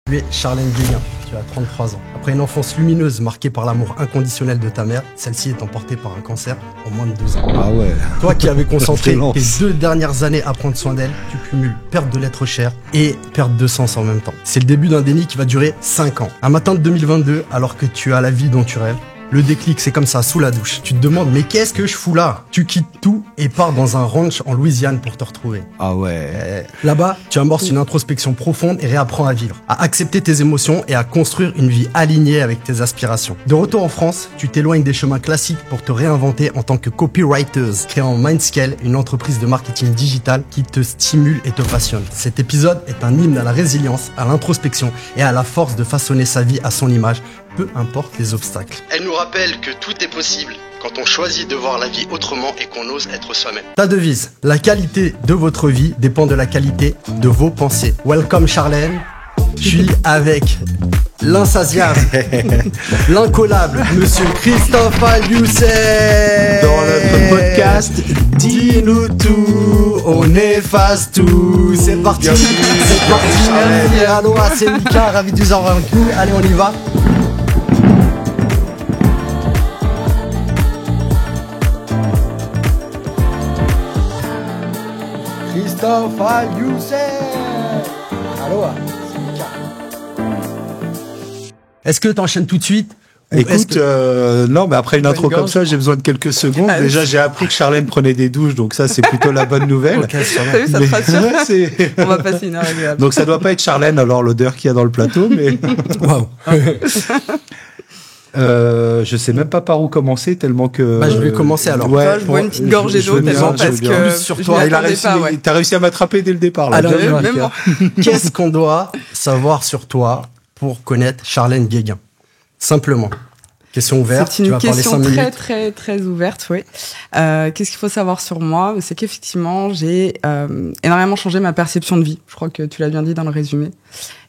Tu es Charlène Guéguin, tu as 33 ans. Après une enfance lumineuse marquée par l'amour inconditionnel de ta mère, celle-ci est emportée par un cancer en moins de 2 ans. Ah ouais. Toi qui avais concentré tes 2 dernières années à prendre soin d'elle, tu cumules perte de l'être cher et perte de sens en même temps. C'est le début d'un déni qui va durer 5 ans. Un matin de 2022, alors que tu as la vie dont tu rêves, le déclic, c'est comme ça, sous la douche. Tu te demandes, mais qu'est-ce que je fous là? Tu quittes tout et pars dans un ranch en Louisiane pour te retrouver. Ah ouais. Là-bas, tu amorces une introspection profonde et réapprends à vivre, à accepter tes émotions et à construire une vie alignée avec tes aspirations. De retour en France, tu t'éloignes des chemins classiques pour te réinventer en tant que copywriter, créant Mindscale, une entreprise de marketing digital qui te stimule et te passionne. Cet épisode est un hymne à la résilience, à l'introspection et à la force de façonner sa vie à son image, peu importe les obstacles. Elle nous rappelle que tout est possible quand on choisit de voir la vie autrement et qu'on ose être soi-même. Ta devise, la qualité de votre vie dépend de la qualité de vos pensées. Welcome Charlène, je suis avec l'insatiable, l'incollable, monsieur Christophe Alioussé. Dans notre podcast, dis-nous tout, on efface tout. C'est parti, c'est parti. Merci, aloha, c'est Mika, ravi de vous avoir avec nous. Allez, on y va. Christophe Alioussé. Aloha, c'est Mika. Est-ce que t'enchaînes tout de suite? écoute, non, mais après une intro comme ça, j'ai besoin de quelques secondes. Déjà, j'ai appris que Charlène prenait des douches, donc ça, c'est plutôt la bonne nouvelle. Okay, t'as vu, ça te rassure. On va passer une heure agréable. Donc, ça doit pas être Charlène, alors l'odeur qu'il y a dans le plateau, mais waouh. Je sais même pas par où commencer tellement que. Bah, je vais commencer alors. Ouais, je bois une petite gorgée d'eau tellement parce que sur toi. T'as réussi à m'attraper dès le départ. Là. Alors, qu'est-ce qu'on doit savoir sur toi pour connaître Charlène Guéguin? Simplement. Question ouverte. C'est une question très ouverte, oui. Qu'est-ce qu'il faut savoir sur moi? C'est qu'effectivement, j'ai énormément changé ma perception de vie. Je crois que tu l'as bien dit dans le résumé.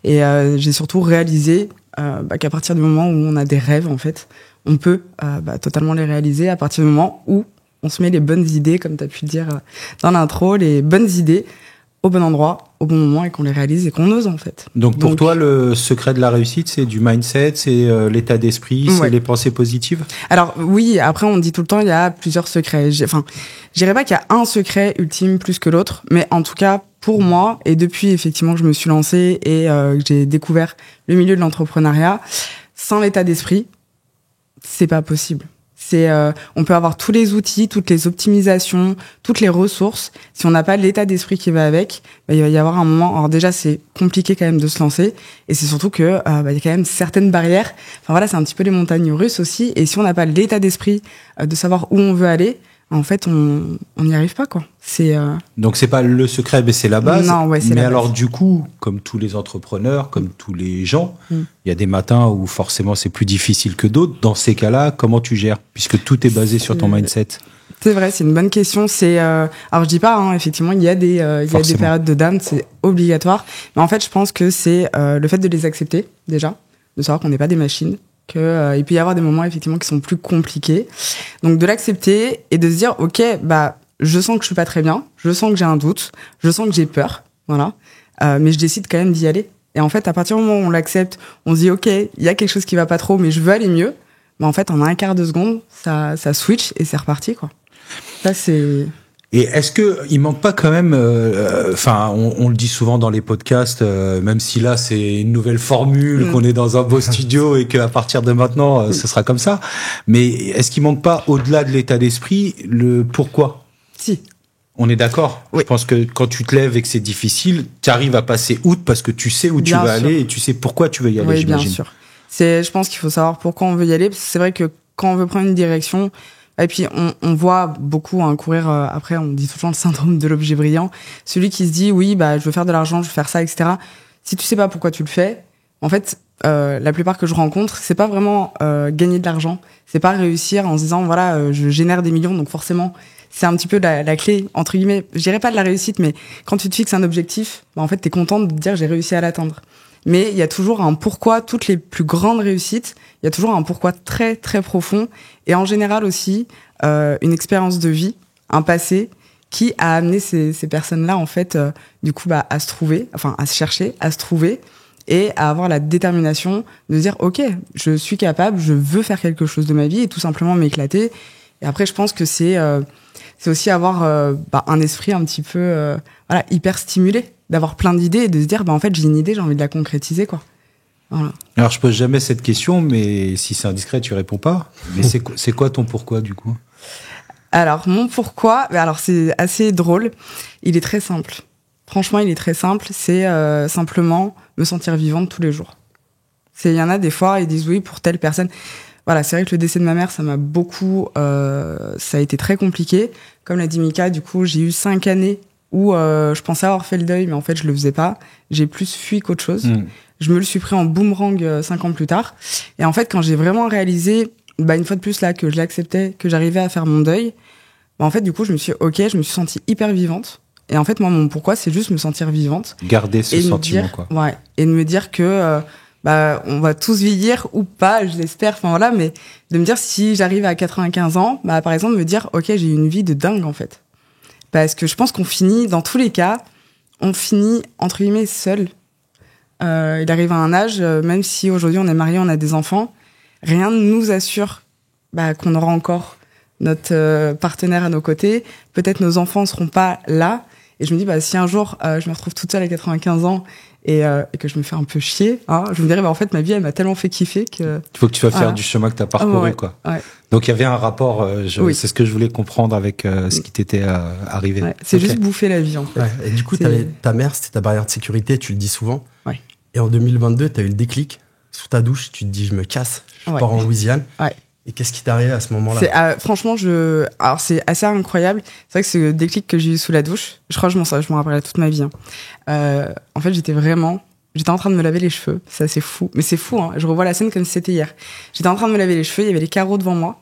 Et j'ai surtout réalisé qu'à partir du moment où on a des rêves, en fait, on peut totalement les réaliser à partir du moment où on se met les bonnes idées, comme tu as pu le dire dans l'intro, les bonnes idées au bon endroit, au bon moment, et qu'on les réalise et qu'on ose, en fait. Donc pour toi, le secret de la réussite, c'est du mindset, c'est l'état d'esprit, c'est les pensées positives? Alors oui, après on dit tout le temps, il y a plusieurs secrets. Je dirais pas qu'il y a un secret ultime plus que l'autre, mais en tout cas, pour moi, et depuis effectivement que je me suis lancée et que j'ai découvert le milieu de l'entrepreneuriat, sans l'état d'esprit, c'est pas possible. On peut avoir tous les outils, toutes les optimisations, toutes les ressources. Si on n'a pas l'état d'esprit qui va avec, il va y avoir un moment. Alors déjà, c'est compliqué quand même de se lancer, et c'est surtout que y a quand même certaines barrières. Enfin voilà, c'est un petit peu les montagnes russes aussi. Et si on n'a pas l'état d'esprit de savoir où on veut aller, en fait, on n'y arrive pas, quoi. Donc c'est pas le secret, mais c'est la base. Non, ouais, c'est mais la alors base. Du coup, comme tous les entrepreneurs, comme tous les gens, il y a des matins où forcément c'est plus difficile que d'autres. Dans ces cas-là, comment tu gères, puisque tout est basé sur ton mindset? C'est vrai, c'est une bonne question. Alors je dis pas, effectivement, il y a des périodes de down, c'est obligatoire. Mais en fait, je pense que c'est le fait de les accepter déjà, de savoir qu'on n'est pas des machines. Il peut y avoir des moments effectivement qui sont plus compliqués, donc de l'accepter et de se dire ok, je sens que je suis pas très bien, je sens que j'ai un doute, je sens que j'ai peur, voilà, mais je décide quand même d'y aller. Et en fait, à partir du moment où on l'accepte, on se dit ok, il y a quelque chose qui va pas trop, mais je veux aller mieux. En fait, en un quart de seconde, ça switch et c'est reparti, quoi. Ça c'est. Et est-ce que il manque pas quand même, on le dit souvent dans les podcasts, même si là c'est une nouvelle formule, qu'on est dans un beau studio et qu'à partir de maintenant ce sera comme ça, mais est-ce qu'il manque pas, au-delà de l'état d'esprit, le pourquoi? Si. On est d'accord. Oui. Je pense que quand tu te lèves et que c'est difficile, tu arrives à passer outre parce que tu sais où tu vas aller et tu sais pourquoi tu veux y aller, oui, j'imagine. Bien sûr. Je pense qu'il faut savoir pourquoi on veut y aller, parce que c'est vrai que quand on veut prendre une direction. Et puis, on voit beaucoup courir, après, on dit tout le temps le syndrome de l'objet brillant. Celui qui se dit, oui, je veux faire de l'argent, je veux faire ça, etc. Si tu sais pas pourquoi tu le fais, en fait, la plupart que je rencontre, c'est pas vraiment gagner de l'argent. C'est pas réussir en se disant, voilà, je génère des millions, donc forcément, c'est un petit peu la clé, entre guillemets, je dirais pas de la réussite, mais quand tu te fixes un objectif, en fait, t'es content de te dire, j'ai réussi à l'atteindre. Mais il y a toujours un pourquoi, toutes les plus grandes réussites, il y a toujours un pourquoi très, très profond. Et en général aussi, une expérience de vie, un passé qui a amené ces personnes-là, en fait, du coup, à se trouver, enfin, à se chercher, à se trouver, et à avoir la détermination de dire ok, je suis capable, je veux faire quelque chose de ma vie et tout simplement m'éclater. Et après, je pense que c'est aussi avoir un esprit un petit peu hyper stimulé, d'avoir plein d'idées et de se dire en fait j'ai une idée, j'ai envie de la concrétiser quoi. Voilà. Alors je pose jamais cette question, mais si c'est indiscret, tu réponds pas. Mais c'est quoi ton pourquoi du coup? Alors mon pourquoi, alors c'est assez drôle. Il est très simple. Franchement, il est très simple. C'est simplement me sentir vivante tous les jours. Il y en a des fois, ils disent oui pour telle personne. Voilà, c'est vrai que le décès de ma mère, ça m'a beaucoup, ça a été très compliqué. Comme l'a dit Mika, du coup, j'ai eu 5 années où je pensais avoir fait le deuil, mais en fait, je le faisais pas. J'ai plus fui qu'autre chose. Je me le suis pris en boomerang 5 ans plus tard. Et en fait, quand j'ai vraiment réalisé, une fois de plus là, que je l'acceptais, que j'arrivais à faire mon deuil, en fait, du coup, je me suis sentie hyper vivante. Et en fait, moi, mon pourquoi, c'est juste me sentir vivante. Garder ce sentiment, quoi. Ouais. Et de me dire que, on va tous vieillir ou pas, je l'espère. Enfin, voilà. Mais de me dire, si j'arrive à 95 ans, par exemple, me dire, OK, j'ai eu une vie de dingue, en fait. Parce que je pense qu'on finit, dans tous les cas, entre guillemets, seul. Il arrive à un âge, même si aujourd'hui on est mariés, on a des enfants, rien ne nous assure qu'on aura encore notre partenaire à nos côtés. Peut-être nos enfants ne seront pas là. Et je me dis, si un jour je me retrouve toute seule à 95 ans et que je me fais un peu chier, je me dirais, en fait, ma vie, elle m'a tellement fait kiffer que... Il faut que tu vas faire du chemin que tu as parcouru, quoi. Ouais. Donc il y avait un rapport, c'est ce que je voulais comprendre avec ce qui t'était arrivé. Ouais, c'est juste bouffer la vie, en fait. Ouais. Et du coup, ta mère, c'était ta barrière de sécurité, tu le dis souvent. Ouais. Et en 2022, tu as eu le déclic. Sous ta douche, tu te dis, je me casse, je pars en Louisiane. Ouais. Et qu'est-ce qui t'est arrivé à ce moment-là? Franchement, alors c'est assez incroyable. C'est vrai que c'est le déclic que j'ai eu sous la douche. Je crois que je m'en rappellerai toute ma vie. En fait, j'étais en train de me laver les cheveux. C'est assez fou. Mais c'est fou, hein. Je revois la scène comme si c'était hier. J'étais en train de me laver les cheveux, il y avait les carreaux devant moi.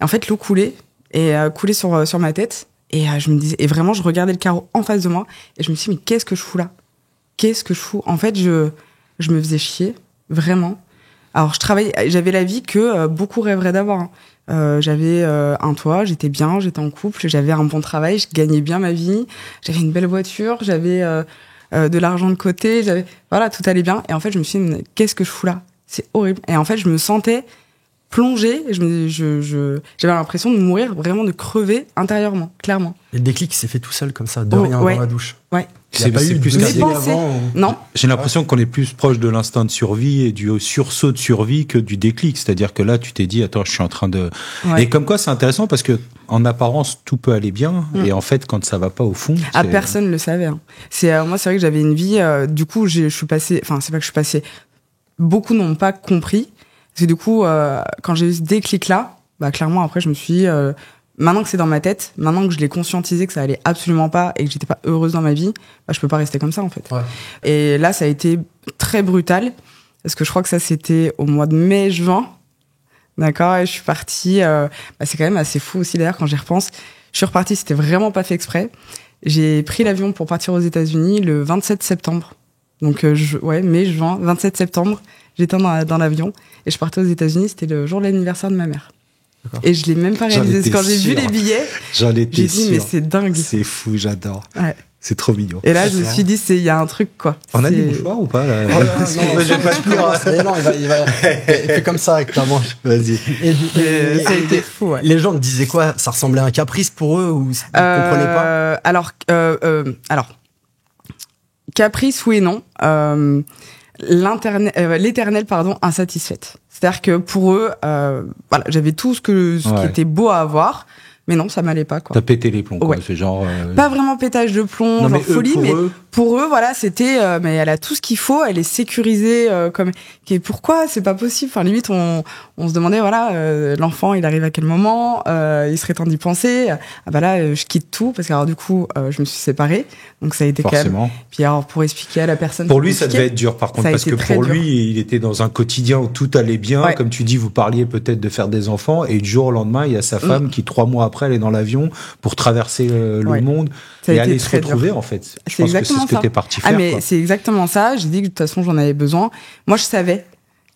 Et en fait, l'eau coulait et coulait sur ma tête. Et je me disais, et vraiment, je regardais le carreau en face de moi et je me suis dit, mais qu'est-ce que je fous là? Qu'est-ce que je fous? En fait, je me faisais chier, vraiment. Alors, j'avais la vie que beaucoup rêveraient d'avoir. J'avais un toit, j'étais bien, j'étais en couple, j'avais un bon travail, je gagnais bien ma vie, j'avais une belle voiture, j'avais de l'argent de côté, tout allait bien. Et en fait, je me suis dit, qu'est-ce que je fous là? C'est horrible. Et en fait, je me sentais plongée, j'avais l'impression de mourir, vraiment de crever intérieurement, clairement. Et le déclic s'est fait tout seul comme ça, de rien, dans la douche. Ouais. C'est plus avant. Non. J'ai l'impression qu'on est plus proche de l'instinct de survie et du sursaut de survie que du déclic. C'est-à-dire que là, tu t'es dit, attends, je suis en train de... Ouais. Et comme quoi, c'est intéressant parce que en apparence, tout peut aller bien. Et en fait, quand ça va pas au fond... personne le savait. Hein. Moi, c'est vrai que j'avais une vie... du coup, je suis passée... Enfin, c'est pas que je suis passée... Beaucoup n'ont pas compris. Parce que du coup, quand j'ai eu ce déclic-là, clairement, après, je me suis dit... maintenant que c'est dans ma tête, maintenant que je l'ai conscientisé que ça allait absolument pas et que j'étais pas heureuse dans ma vie, je peux pas rester comme ça, en fait. Ouais. Et là, ça a été très brutal. Parce que je crois que ça, c'était au mois de mai-juin. D'accord? Et je suis partie... c'est quand même assez fou aussi, d'ailleurs, quand j'y repense. Je suis repartie, c'était vraiment pas fait exprès. J'ai pris l'avion pour partir aux États-Unis le 27 septembre. Donc, mai-juin, 27 septembre, j'étais dans l'avion. Et je partais aux États-Unis, c'était le jour de l'anniversaire de ma mère. D'accord. Et je l'ai même pas réalisé. Quand j'ai vu les billets, j'ai dit, mais c'est dingue. C'est fou, j'adore. Ouais. C'est trop mignon. Et là, je me suis dit, il y a un truc, quoi. On a des mouchoirs ou pas, là? Non, je vais pas te pleurer. Non, il fait comme ça avec ta manche. Vas-y. Ça a été fou, ouais. Les gens te disaient quoi? Ça ressemblait à un caprice pour eux ou ils comprenaient pas? Alors, caprice, oui et non. L'éternel, insatisfaite. C'est-à-dire que pour eux, j'avais tout ce qui était beau à avoir, mais non, ça m'allait pas, quoi. T'as pété les plombs, quoi. Ouais. C'est genre... Pas vraiment pétage de plomb, non, genre folie, mais pour eux, c'était... mais elle a tout ce qu'il faut, elle est sécurisée, pourquoi c'est pas possible? Enfin, limite, on se demandait, l'enfant, il arrive à quel moment? Il serait temps d'y penser. Je quitte tout, parce que alors, du coup, je me suis séparée, donc ça a été forcément. Quand même... Puis alors, pour expliquer à la personne... Pour lui, ça devait être dur, par contre, parce que pour lui, il était dans un quotidien où tout allait bien. Ouais. Comme tu dis, vous parliez peut-être de faire des enfants, et du jour au lendemain, il y a sa femme qui, 3 mois après, elle est dans l'avion pour traverser le monde et aller se retrouver, en fait. Je pense que c'est ce que t'es parti faire. Mais c'est exactement ça. J'ai dit que de toute façon, j'en avais besoin. Moi, je savais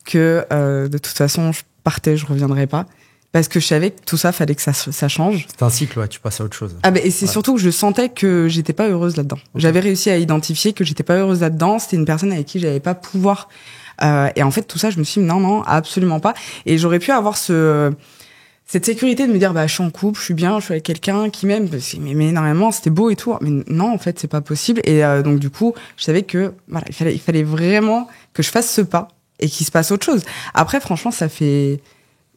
que de toute façon, je partais, je reviendrais pas. parce que je savais que tout ça, fallait que ça change. C'est un cycle, ouais, tu passes à autre chose. Ah ben, et c'est surtout que je sentais que j'étais pas heureuse là-dedans. Okay. J'avais réussi à identifier que j'étais pas heureuse là-dedans. C'était une personne avec qui j'avais pas pouvoir. Et en fait, tout ça, je me suis dit non, absolument pas. Et j'aurais pu avoir cette sécurité de me dire, je suis en couple, je suis bien, je suis avec quelqu'un qui m'aime. Mais énormément, c'était beau et tout. Mais non, en fait, c'est pas possible. Et donc, du coup, je savais que voilà, il fallait vraiment que je fasse ce pas et qu'il se passe autre chose. Après, franchement, ça fait...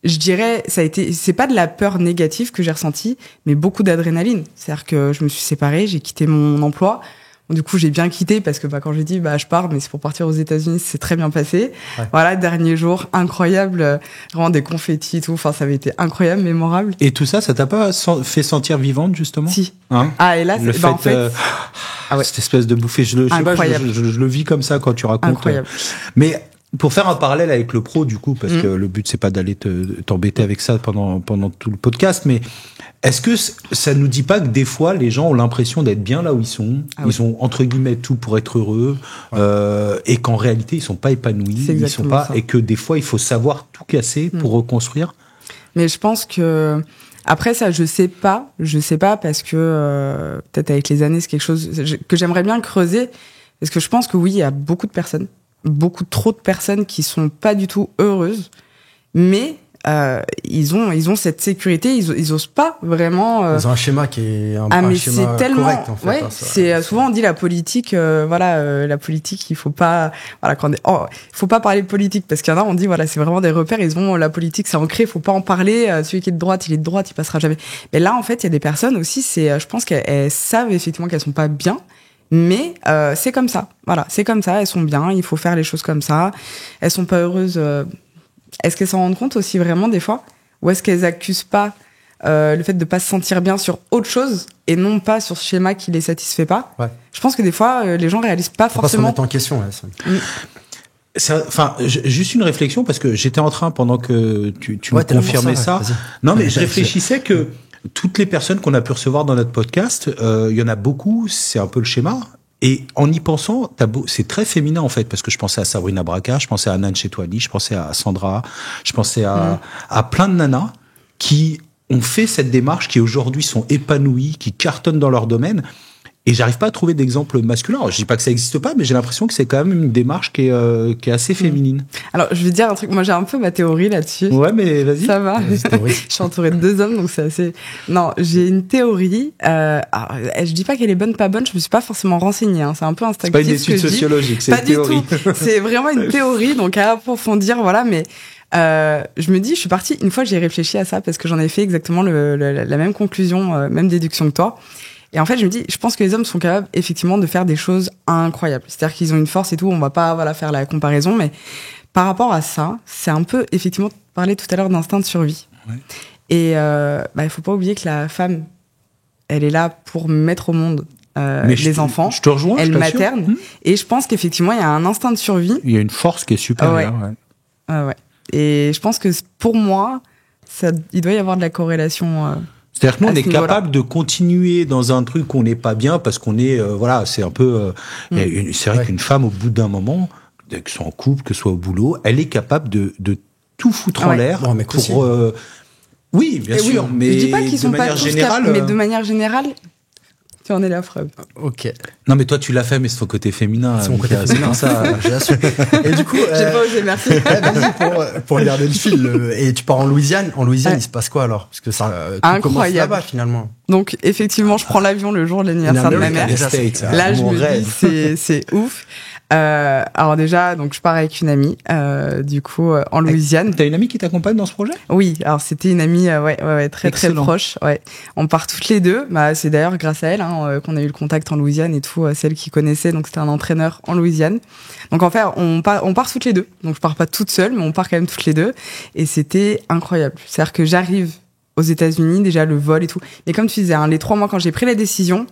Je dirais, c'est pas de la peur négative que j'ai ressentie, mais beaucoup d'adrénaline. C'est-à-dire que je me suis séparée, j'ai quitté mon emploi. Du coup, j'ai bien quitté parce que quand j'ai dit je pars, mais c'est pour partir aux États-Unis, c'est très bien passé. Ouais. Voilà, dernier jour, incroyable, vraiment des confettis et tout. Enfin, ça avait été incroyable, mémorable. Et tout ça, ça t'a pas fait sentir vivante justement? Si. Hein? Ah, et là, le fait, en fait cette espèce de bouffée, je le vis comme ça quand tu racontes. Incroyable. Mais pour faire un parallèle avec le pro, du coup, parce que le but, c'est pas d'aller t'embêter avec ça pendant tout le podcast, mais est-ce que ça nous dit pas que des fois, les gens ont l'impression d'être bien là où ils sont, ils ont, entre guillemets, tout pour être heureux, et qu'en réalité, ils sont pas épanouis, ils sont pas, et que des fois, il faut savoir tout casser pour reconstruire? Mais je pense que, après ça, je sais pas parce que, peut-être avec les années, c'est quelque chose que j'aimerais bien creuser, parce que je pense que oui, il y a beaucoup trop de personnes qui sont pas du tout heureuses, mais ils ont cette sécurité, ils osent pas vraiment. Ils ont un schéma qui est un mais schéma c'est tellement correct en fait. Ouais, c'est souvent on dit la politique, la politique, il faut pas, faut pas parler de politique parce qu'il y en a, on dit c'est vraiment des repères, la politique c'est ancré, faut pas en parler. Celui qui est de droite, il passera jamais. Mais là en fait, il y a des personnes aussi, je pense qu'elles savent effectivement qu'elles sont pas bien. Mais c'est comme ça, c'est comme ça, elles sont bien, il faut faire les choses comme ça, elles sont pas heureuses, est-ce qu'elles s'en rendent compte aussi vraiment des fois, ou est-ce qu'elles accusent pas le fait de pas se sentir bien sur autre chose et non pas sur ce schéma qui les satisfait pas? Je pense que des fois les gens réalisent pas forcément. Pas se mettre en question. Juste une réflexion parce que j'étais en train pendant que tu me confirmais ça. Non mais je réfléchissais que toutes les personnes qu'on a pu recevoir dans notre podcast, il y en a beaucoup, c'est un peu le schéma. Et en y pensant, c'est très féminin en fait, parce que je pensais à Sabrina Braca, je pensais à Nan Chetouali, je pensais à Sandra, je pensais à plein de nanas qui ont fait cette démarche, qui aujourd'hui sont épanouies, qui cartonnent dans leur domaine. Et j'arrive pas à trouver d'exemple masculin. Alors, je dis pas que ça existe pas, mais j'ai l'impression que c'est quand même une démarche qui est assez féminine. Alors, je vais dire un truc. Moi, j'ai un peu ma théorie là-dessus. Ouais, mais vas-y. Ça va. Je suis entourée de 2 hommes, donc c'est assez... Non, j'ai une théorie. Alors, je dis pas qu'elle est bonne, pas bonne. Je me suis pas forcément renseignée. Hein. C'est un peu instinctif. C'est pas une étude sociologique, c'est une théorie. Pas du tout. C'est vraiment une théorie, donc à approfondir, mais... je me dis, je suis partie, une fois j'ai réfléchi à ça parce que j'en ai fait exactement la même conclusion, même déduction que toi. Et en fait, je me dis, je pense que les hommes sont capables effectivement de faire des choses incroyables. C'est-à-dire qu'ils ont une force et tout, on va pas faire la comparaison, mais par rapport à ça, c'est un peu effectivement parler tout à l'heure d'instinct de survie. Ouais. Et il faut pas oublier que la femme, elle est là pour mettre au monde les enfants. Je te rejoins. Elle materne. Et je pense qu'effectivement, il y a un instinct de survie. Il y a une force qui est supérieure. Ouais. Et je pense que pour moi, il doit y avoir de la corrélation. C'est-à-dire que nous, on est capable de continuer dans un truc où on n'est pas bien parce qu'on est, c'est un peu, c'est vrai qu'une femme, au bout d'un moment, que ce soit en couple, que ce soit au boulot, elle est capable de tout foutre en l'air pour, oui, bien sûr, mais je dis pas qu'ils sont pas tous capables, mais de manière générale, tu en es la preuve. Ok. Non, mais toi, tu l'as fait, mais c'est ton côté féminin. C'est mon côté féminin, ça, j'ai assuré. Et du coup. J'ai pas osé, merci. Vas-y, pour garder le fil. Et tu pars en Louisiane. En Louisiane, il se passe quoi alors? Parce que ça, tout commence là-bas, finalement. Donc, effectivement, je prends l'avion le jour de l'anniversaire de ma mère. Là, je me dis, c'est ouf. Alors déjà, donc je pars avec une amie, du coup, en Louisiane. T'as une amie qui t'accompagne dans ce projet? Oui, alors c'était une amie, très très proche. Ouais, on part toutes les deux. C'est d'ailleurs grâce à elle qu'on a eu le contact en Louisiane et tout. Celle qui connaissait, donc c'était un entraîneur en Louisiane. Donc en fait, on part toutes les deux. Donc je pars pas toute seule, mais on part quand même toutes les deux. Et c'était incroyable. C'est-à-dire que j'arrive aux États-Unis, déjà le vol et tout. Mais comme tu disais, les 3 mois quand j'ai pris la décision.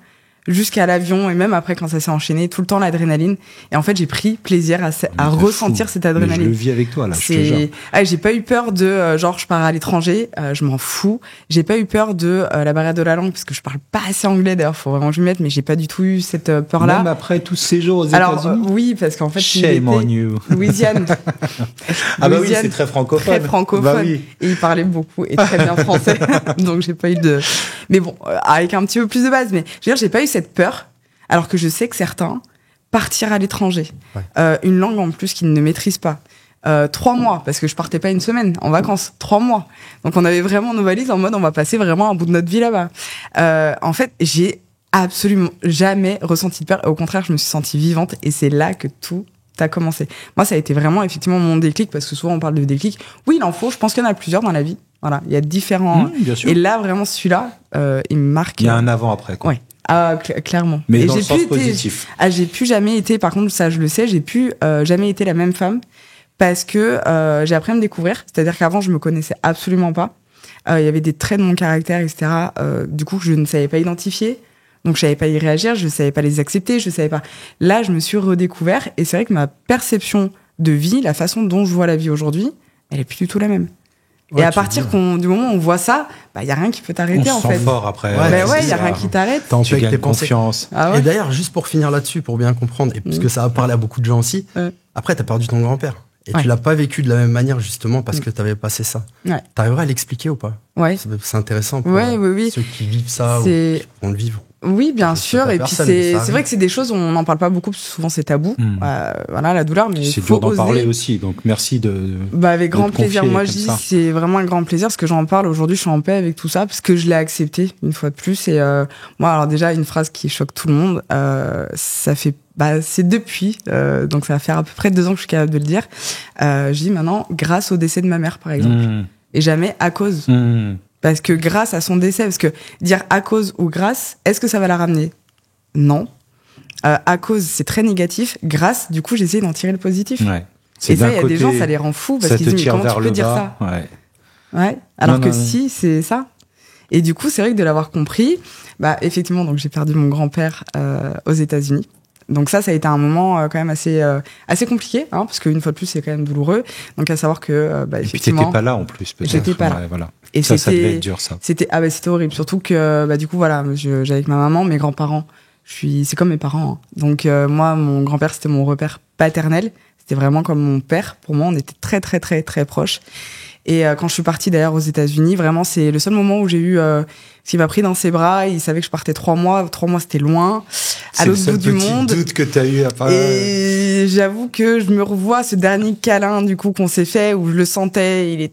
jusqu'à l'avion et même après quand ça s'est enchaîné, tout le temps l'adrénaline. Et en fait, j'ai pris plaisir à ressentir cette adrénaline. Mais je le vis avec toi là. Je te jure. J'ai pas eu peur de genre je pars à l'étranger, je m'en fous. J'ai pas eu peur de la barrière de la langue parce que je parle pas assez anglais. D'ailleurs, faut vraiment que je m'y mette, mais j'ai pas du tout eu cette peur-là. Même après tout ce séjour aux États-Unis. Oui, parce qu'en fait, shame on you. Louisiane. Ah bah oui, c'est très francophone. Très francophone. Bah oui. Et il parlait beaucoup et très bien français. Donc j'ai pas eu de. Mais bon, avec un petit peu plus de base. Mais je veux dire, j'ai pas eu cette peur. Alors que je sais que certains partir à l'étranger, une langue en plus qu'ils ne maîtrisent pas, 3 mois, parce que je partais pas une semaine en vacances, 3 mois. Donc on avait vraiment nos valises en mode on va passer vraiment un bout de notre vie là-bas. En fait, j'ai absolument jamais ressenti de peur. Au contraire, je me suis sentie vivante et c'est là que tout a commencé. Moi, ça a été vraiment effectivement mon déclic parce que souvent on parle de déclic. Oui, il en faut. Je pense qu'il y en a plusieurs dans la vie. Voilà, il y a différents. Bien sûr. Et là, vraiment, celui-là, il me marque. Il y a un avant-après, quoi. Ouais. Ah, clairement. Mais et dans le sens positif. J'ai plus jamais été, par contre, ça je le sais, j'ai plus jamais été la même femme parce que j'ai appris à me découvrir. C'est-à-dire qu'avant, je me connaissais absolument pas. Il y avait des traits de mon caractère, etc. Du coup, je ne savais pas identifier. Donc, je savais pas y réagir, je savais pas les accepter, je savais pas. Là, je me suis redécouvert et c'est vrai que ma perception de vie, la façon dont je vois la vie aujourd'hui, elle est plus du tout la même. Ouais, et à partir du moment où on voit ça, il y a rien qui peut t'arrêter en fait. On se sent fort après. Il y a rien qui t'arrête. T'en tu gagnes confiance. Et d'ailleurs, juste pour finir là-dessus, pour bien comprendre, et puisque ça a parlé à beaucoup de gens aussi, après t'as perdu ton grand-père. Et tu l'as pas vécu de la même manière justement parce que t'avais passé ça. T'arriverais à l'expliquer ou pas? C'est intéressant pour ceux qui vivent ça ou qui vont le vivre. Oui, bien sûr. Et puis c'est vrai que c'est des choses, on n'en parle pas beaucoup, parce que souvent c'est tabou. Voilà, la douleur, mais c'est dur d'en parler aussi. Donc merci de. Avec grand plaisir. Moi, je dis, c'est vraiment un grand plaisir parce que j'en parle aujourd'hui. Je suis en paix avec tout ça parce que je l'ai accepté une fois de plus. Et moi, alors déjà une phrase qui choque tout le monde. Ça fait, c'est depuis. Donc ça va faire à peu près 2 ans que je suis capable de le dire. Je dis maintenant grâce au décès de ma mère, par exemple, et jamais à cause. Parce que grâce à son décès, parce que dire à cause ou grâce, est-ce que ça va la ramener? Non. À cause, c'est très négatif. Grâce, du coup, j'essaie d'en tirer le positif. Ouais. Et ça, il y a des gens, ça les rend fous parce qu'ils disent, mais comment tu peux dire ça? Ouais. Alors que si, c'est ça. Et du coup, c'est vrai que de l'avoir compris, effectivement, donc j'ai perdu mon grand-père aux États-Unis. Donc ça a été un moment quand même assez compliqué, hein, parce qu'une fois de plus, c'est quand même douloureux. Donc à savoir que, effectivement. Et puis t'étais pas là en plus, peut-être. J'étais pas là. Voilà. Et ça devait être dur, ça. C'était horrible. Surtout que, du coup, voilà, j'avais avec ma maman, mes grands-parents. C'est comme mes parents. Hein. Donc, moi, mon grand-père, c'était mon repère paternel. C'était vraiment comme mon père. Pour moi, on était très, très, très, très proches. Et quand je suis partie d'ailleurs aux États-Unis, vraiment, c'est le seul moment où j'ai eu, s'il m'a pris dans ses bras, il savait que je partais 3 mois. 3 mois, c'était loin, à l'autre bout du monde. C'est le doute que t'as eu après. Et j'avoue que je me revois ce dernier câlin, du coup, qu'on s'est fait, où je le sentais,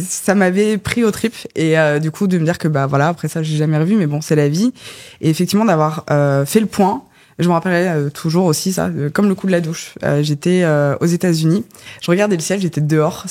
ça m'avait pris aux tripes. Et du coup, de me dire que, voilà, après ça, j'ai jamais revu, mais bon, c'est la vie. Et effectivement, d'avoir fait le point. Je me rappellerai toujours aussi ça, comme le coup de la douche. J'étais aux États-Unis, je regardais le ciel, j'étais dehors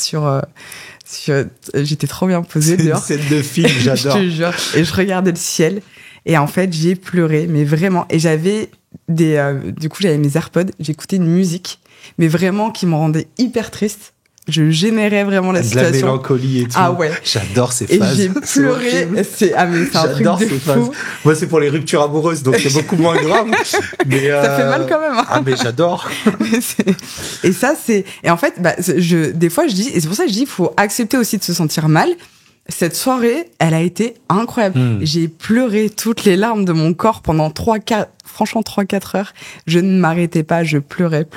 j'étais trop bien posée dehors. C'est une scène de film, j'adore. Je te jure. Et je regardais le ciel et en fait j'ai pleuré, mais vraiment. Et j'avais du coup j'avais mes AirPods, j'écoutais une musique, mais vraiment qui me rendait hyper triste. Je générais vraiment la situation. De la mélancolie et tout. Ah ouais. J'adore ces phases. Et j'ai pleuré. C'est un truc de fou. Phases. Moi, c'est pour les ruptures amoureuses, donc c'est beaucoup moins grave. Mais ça fait mal quand même. Hein. Ah, mais j'adore. Et ça, et en fait, des fois, je dis, et c'est pour ça que je dis, il faut accepter aussi de se sentir mal. Cette soirée, elle a été incroyable. J'ai pleuré toutes les larmes de mon corps pendant 3-4 heures. Je ne m'arrêtais pas, je pleurais.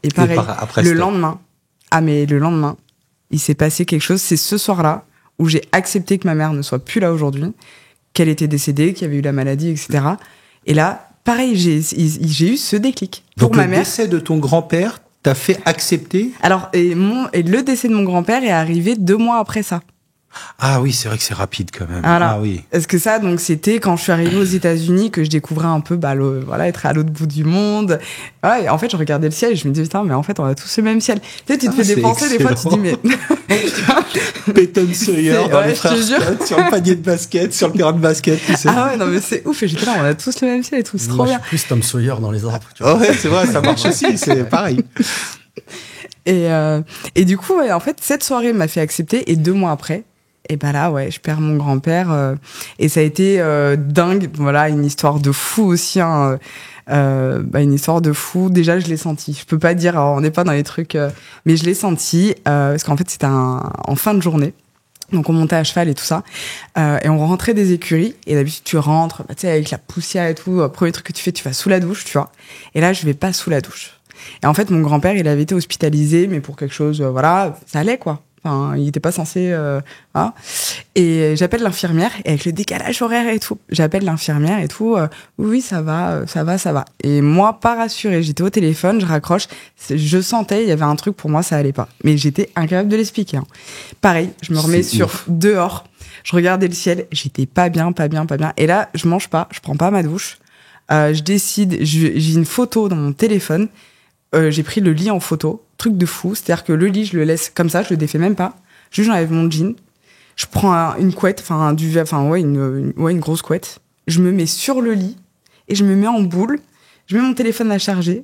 Et pareil, le lendemain, il s'est passé quelque chose. C'est ce soir-là où j'ai accepté que ma mère ne soit plus là aujourd'hui, qu'elle était décédée, qu'il y avait eu la maladie, etc. Et là, pareil, j'ai eu ce déclic. Donc le décès de ton grand-père t'a fait accepter? Alors, et le décès de mon grand-père est arrivé 2 mois après ça. Ah oui, c'est vrai que c'est rapide quand même. Voilà. Ah oui. Parce que ça, donc, c'était quand je suis arrivée aux États-Unis que je découvrais un peu, être à l'autre bout du monde. Ouais, en fait, je regardais le ciel et je me disais, putain, mais en fait, on a tous le même ciel. Tu sais, tu te fais des pensées, des fois, tu te dis, mais. Peyton Sawyer dans les frères Scott, sur le panier de basket, sur le terrain de basket, tu sais. Ah ouais, non, mais c'est ouf. Et j'étais là, on a tous le même ciel et tout, c'est trop bien. Je suis plus Tom Sawyer dans les arbres, tu vois. Ouais, c'est vrai, ça marche aussi, c'est pareil. Et du coup, en fait, cette soirée m'a fait accepter et 2 mois après, Et bah là, ouais, je perds mon grand-père. Et ça a été dingue. Voilà, une histoire de fou aussi. Hein, une histoire de fou. Déjà, je l'ai senti. Je peux pas dire, alors, on n'est pas dans les trucs, mais je l'ai senti parce qu'en fait, c'était en fin de journée. Donc, on montait à cheval et tout ça. Et on rentrait des écuries. Et d'habitude, tu rentres, tu sais, avec la poussière et tout. Premier truc que tu fais, tu vas sous la douche, tu vois. Et là, je vais pas sous la douche. Et en fait, mon grand-père, il avait été hospitalisé, mais pour quelque chose, voilà, ça allait, quoi. Enfin, il était pas censé... voilà. Et j'appelle l'infirmière, et avec le décalage horaire et tout, j'appelle l'infirmière et tout, oui, ça va. Et moi, pas rassurée, j'étais au téléphone, je raccroche, je sentais, il y avait un truc, pour moi, ça allait pas. Mais j'étais incapable de l'expliquer. Hein. Pareil, je me remets dehors, je regardais le ciel, j'étais pas bien. Et là, je mange pas, je prends pas ma douche, je décide, j'ai une photo dans mon téléphone, j'ai pris le lit en photo, truc de fou, c'est-à-dire que le lit, je le laisse comme ça, je le défais même pas. Juste, j'enlève mon jean, je prends une couette, une grosse couette, je me mets sur le lit et je me mets en boule, je mets mon téléphone à charger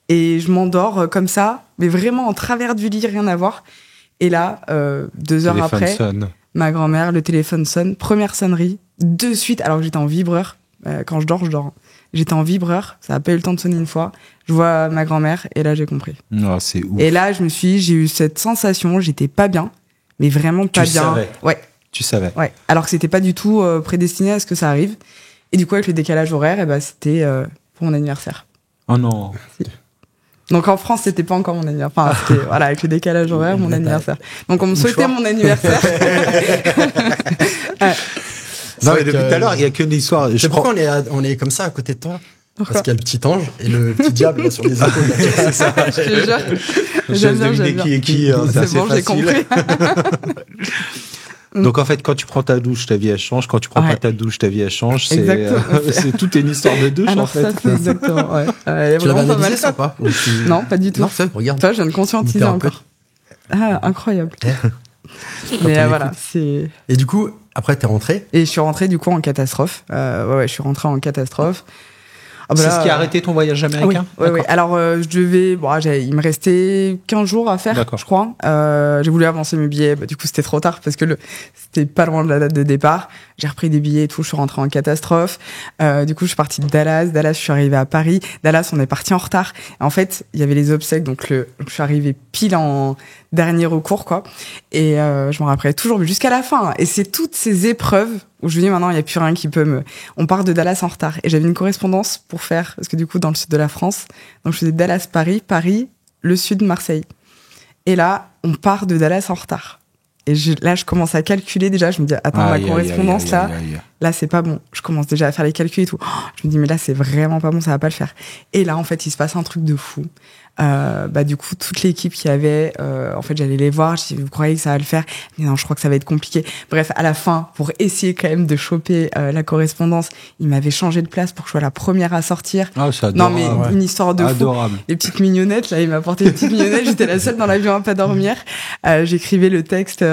et je m'endors comme ça, mais vraiment en travers du lit, rien à voir. Et là, 2 heures après, ma grand-mère, le téléphone sonne, première sonnerie, de suite, alors que j'étais en vibreur. Quand je dors. J'étais en vibreur, ça a pas eu le temps de sonner une fois. Je vois ma grand-mère et là j'ai compris. Oh, c'est ouf. Et là j'ai eu cette sensation, j'étais pas bien, mais vraiment pas bien. Tu savais. Ouais. Tu savais. Ouais. Alors que c'était pas du tout prédestiné à ce que ça arrive. Et du coup avec le décalage horaire, c'était pour mon anniversaire. Oh non. Si. Donc en France c'était pas encore mon anniversaire. Enfin c'était voilà avec le décalage horaire mon anniversaire. Donc on me souhaitait mon anniversaire. Ouais. Non, mais depuis tout à l'heure, il n'y a qu'une histoire. C'est pourquoi on est comme ça à côté de toi. Parce qu'il y a le petit ange et le petit diable là, sur les épaules. C'est ça. Je te jure. J'aime deviner qui est qui. C'est bon, j'ai compris. Donc en fait, quand tu prends ta douche, ta vie elle change. Quand tu prends pas ta douche, ta vie elle change. C'est toute une histoire de douche. Alors en fait. ça, c'est exactement. Ouais. Tu l'avais analysé ça ou pas? Non, pas du tout. Non, regarde. Toi, je viens de conscientiser encore. Ah, incroyable. Mais voilà, c'est. Et du coup, après, t'es rentré? Et je suis rentré du coup en catastrophe. Je suis rentré en catastrophe. C'est ce qui a arrêté ton voyage américain? Oui. Alors, il me restait 15 jours à faire, je crois. J'ai voulu avancer mes billets. Du coup, c'était trop tard parce que c'était pas loin de la date de départ. J'ai repris des billets et tout. Je suis rentré en catastrophe. Du coup, je suis partie de Dallas. Dallas, je suis arrivée à Paris. Dallas, on est parti en retard. En fait, il y avait les obsèques. Donc, je suis arrivée pile en dernier recours, quoi. Et je m'en rappellerai toujours, mais jusqu'à la fin. Et c'est toutes ces épreuves où je me dis maintenant, il n'y a plus rien qui peut me... On part de Dallas en retard. Et j'avais une correspondance pour faire, parce que du coup, dans le sud de la France, donc je faisais Dallas-Paris, Paris, le sud, Marseille. Et là, on part de Dallas en retard. Et là, je commence à calculer déjà. Je me dis, attends, ma correspondance, là, c'est pas bon. Je commence déjà à faire les calculs et tout. Je me dis, mais là, c'est vraiment pas bon, ça va pas le faire. Et là, en fait, il se passe un truc de fou. Du coup, toute l'équipe qu'il y avait, en fait, j'allais les voir. Je dis, vous croyez que ça va le faire? Mais non, je crois que ça va être compliqué. Bref, à la fin, pour essayer quand même de choper la correspondance, il m'avait changé de place pour que je sois la première à sortir. Ah, c'est adorable. Non, mais une histoire de fou. Les petites mignonnettes, là, il m'a apporté les petites mignonnettes. J'étais la seule dans l'avion à pas dormir. J'écrivais le texte,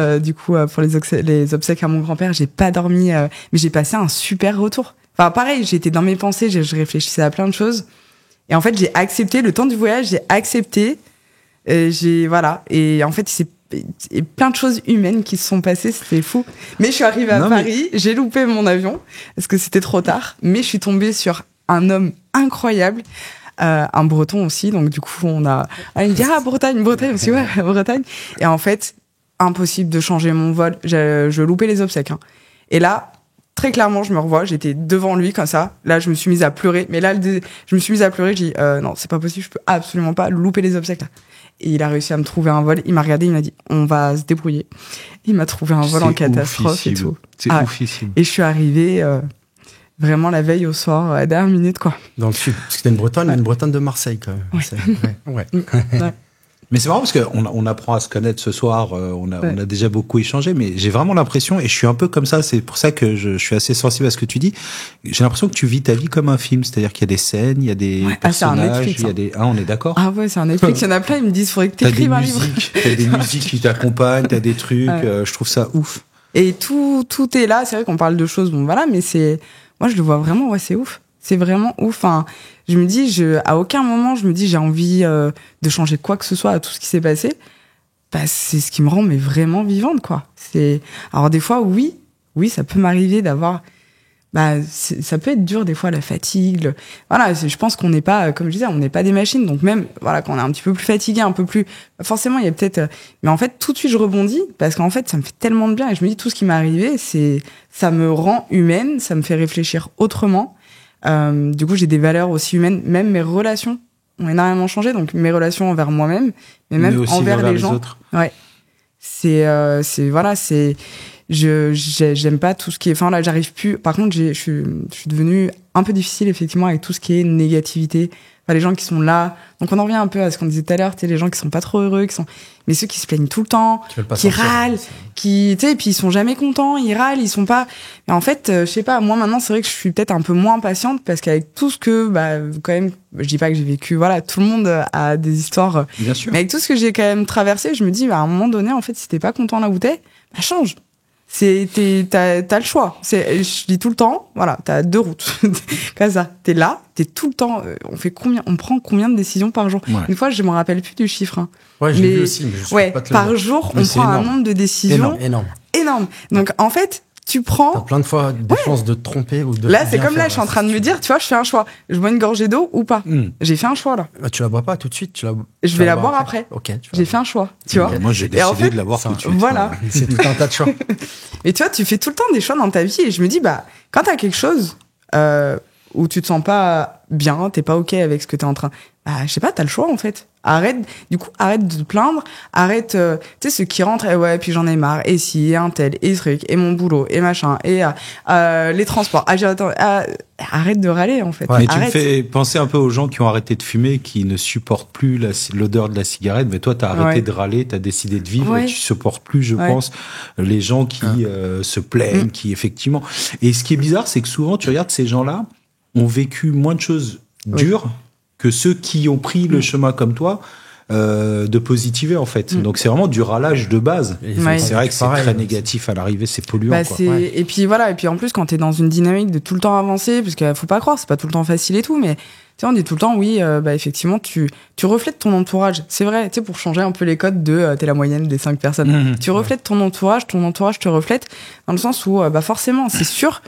pour les obsèques à mon grand-père. J'ai pas dormi, mais j'ai passé un super retour. Enfin, pareil, j'étais dans mes pensées, je réfléchissais à plein de choses. Et en fait, j'ai accepté, le temps du voyage, j'ai accepté. Voilà. Et en fait, il y a plein de choses humaines qui se sont passées, c'était fou. Mais je suis arrivée à Paris, j'ai loupé mon avion, parce que c'était trop tard. Mais je suis tombée sur un homme incroyable, un Breton aussi. Donc, du coup, il me dit, Bretagne. Aussi, ouais, Bretagne. Et en fait, impossible de changer mon vol. Je loupais les obsèques, hein. Et là, très clairement, je me revois, j'étais devant lui comme ça. Là, je me suis mise à pleurer. Mais là, je me suis mise à pleurer. Je dis, non, c'est pas possible, je peux absolument pas louper les obsèques là. Et il a réussi à me trouver un vol. Il m'a regardé, il m'a dit, on va se débrouiller. Il m'a trouvé un vol en catastrophe et tout. C'est oufissime. Et je suis arrivée vraiment la veille au soir, à la dernière minute, quoi. Dans le sud. Parce que c'était une Bretonne, une Bretonne de Marseille, quand même. Ouais. Mais c'est marrant parce qu'on apprend à se connaître ce soir, on a déjà beaucoup échangé, mais j'ai vraiment l'impression, et je suis un peu comme ça, c'est pour ça que je suis assez sensible à ce que tu dis, j'ai l'impression que tu vis ta vie comme un film, c'est-à-dire qu'il y a des scènes, il y a des personnages, il y a des... Ah, on est d'accord? Ah ouais, c'est un Netflix, il y en a plein, ils me disent, faudrait que t'écrives un livre. T'as des musiques qui t'accompagnent, t'as des trucs, je trouve ça ouf. Et tout est là, c'est vrai qu'on parle de choses, bon voilà, mais moi je le vois vraiment, ouais, c'est ouf. C'est vraiment ouf. Enfin, je me dis, à aucun moment, je me dis, j'ai envie de changer quoi que ce soit à tout ce qui s'est passé. c'est ce qui me rend mais vraiment vivante, quoi. Alors des fois, oui, ça peut m'arriver d'avoir, ça peut être dur des fois, la fatigue. Voilà, je pense qu'on n'est pas, comme je disais, on n'est pas des machines. Donc même, voilà, quand on est un petit peu plus fatigué, un peu plus, forcément, il y a peut-être, mais en fait, tout de suite, je rebondis parce qu'en fait, ça me fait tellement de bien et je me dis tout ce qui m'est arrivé, ça me rend humaine, ça me fait réfléchir autrement. Du coup, j'ai des valeurs aussi humaines, même mes relations ont énormément changé. Donc mes relations envers moi-même, mais même aussi envers les gens. Autres. Ouais. J'aime pas tout ce qui est, enfin là, j'arrive plus. Par contre, je suis devenue un peu difficile, effectivement, avec tout ce qui est négativité. Enfin, les gens qui sont là. Donc, on en revient un peu à ce qu'on disait tout à l'heure, tu sais, les gens qui sont pas trop heureux, mais ceux qui se plaignent tout le temps, qui râlent, tu sais, et puis ils sont jamais contents, ils râlent, ils sont pas. Mais en fait, je sais pas, moi maintenant, c'est vrai que je suis peut-être un peu moins patiente parce qu'avec tout ce que, quand même, je dis pas que j'ai vécu, voilà, tout le monde a des histoires. Bien sûr. Mais avec tout ce que j'ai quand même traversé, je me dis, à un moment donné, en fait, si t'es pas content là où t'es, change. T'as le choix. Je dis tout le temps, voilà, t'as 2 routes. Comme ça, t'es là, t'es tout le temps. On prend combien de décisions par jour? Ouais. Une fois, je me rappelle plus du chiffre. Hein. Ouais, j'ai vu aussi. Mais pas par jour, on prend un nombre de décisions énorme. Donc en fait, tu prends. T'as plein de fois des chances de te tromper ou de. Là, c'est comme là, je suis en train de me dire, tu vois, je fais un choix. Je bois une gorgée d'eau ou pas? J'ai fait un choix là. Tu la bois pas tout de suite. Je vais la boire après. Ok. J'ai fait un choix, tu vois. Moi, j'ai décidé de la boire tout de suite. Voilà. C'est tout un tas de choix. Et tu vois, tu fais tout le temps des choix dans ta vie. Et je me dis, quand t'as quelque chose où tu te sens pas bien, t'es pas OK avec ce que t'es en train. Je sais pas, t'as le choix en fait. Arrête de te plaindre, arrête, tu sais, ceux qui rentrent, ouais, puis j'en ai marre, et si, et un tel, et ce truc, et mon boulot, et machin, et les transports, arrête de râler en fait. Ouais, mais tu arrête. me fais penser un peu aux gens qui ont arrêté de fumer, qui ne supportent plus l'odeur de la cigarette, mais toi, t'as arrêté de râler, t'as décidé de vivre, et tu supportes plus, je pense, les gens qui se plaignent, qui effectivement... Et ce qui est bizarre, c'est que souvent, tu regardes ces gens-là, ont vécu moins de choses dures que ceux qui ont pris le chemin comme toi de positiver en fait. Donc c'est vraiment du râlage de base. C'est vrai que c'est très négatif à l'arrivée, c'est polluant. Et puis voilà, et puis en plus quand t'es dans une dynamique de tout le temps avancer, parce qu'il faut pas croire, c'est pas tout le temps facile et tout, mais tu sais, on dit tout le temps, oui, effectivement, tu reflètes ton entourage. C'est vrai, tu sais, pour changer un peu les codes de t'es la moyenne des 5 personnes. Tu reflètes ton entourage te reflète, dans le sens où, forcément, c'est sûr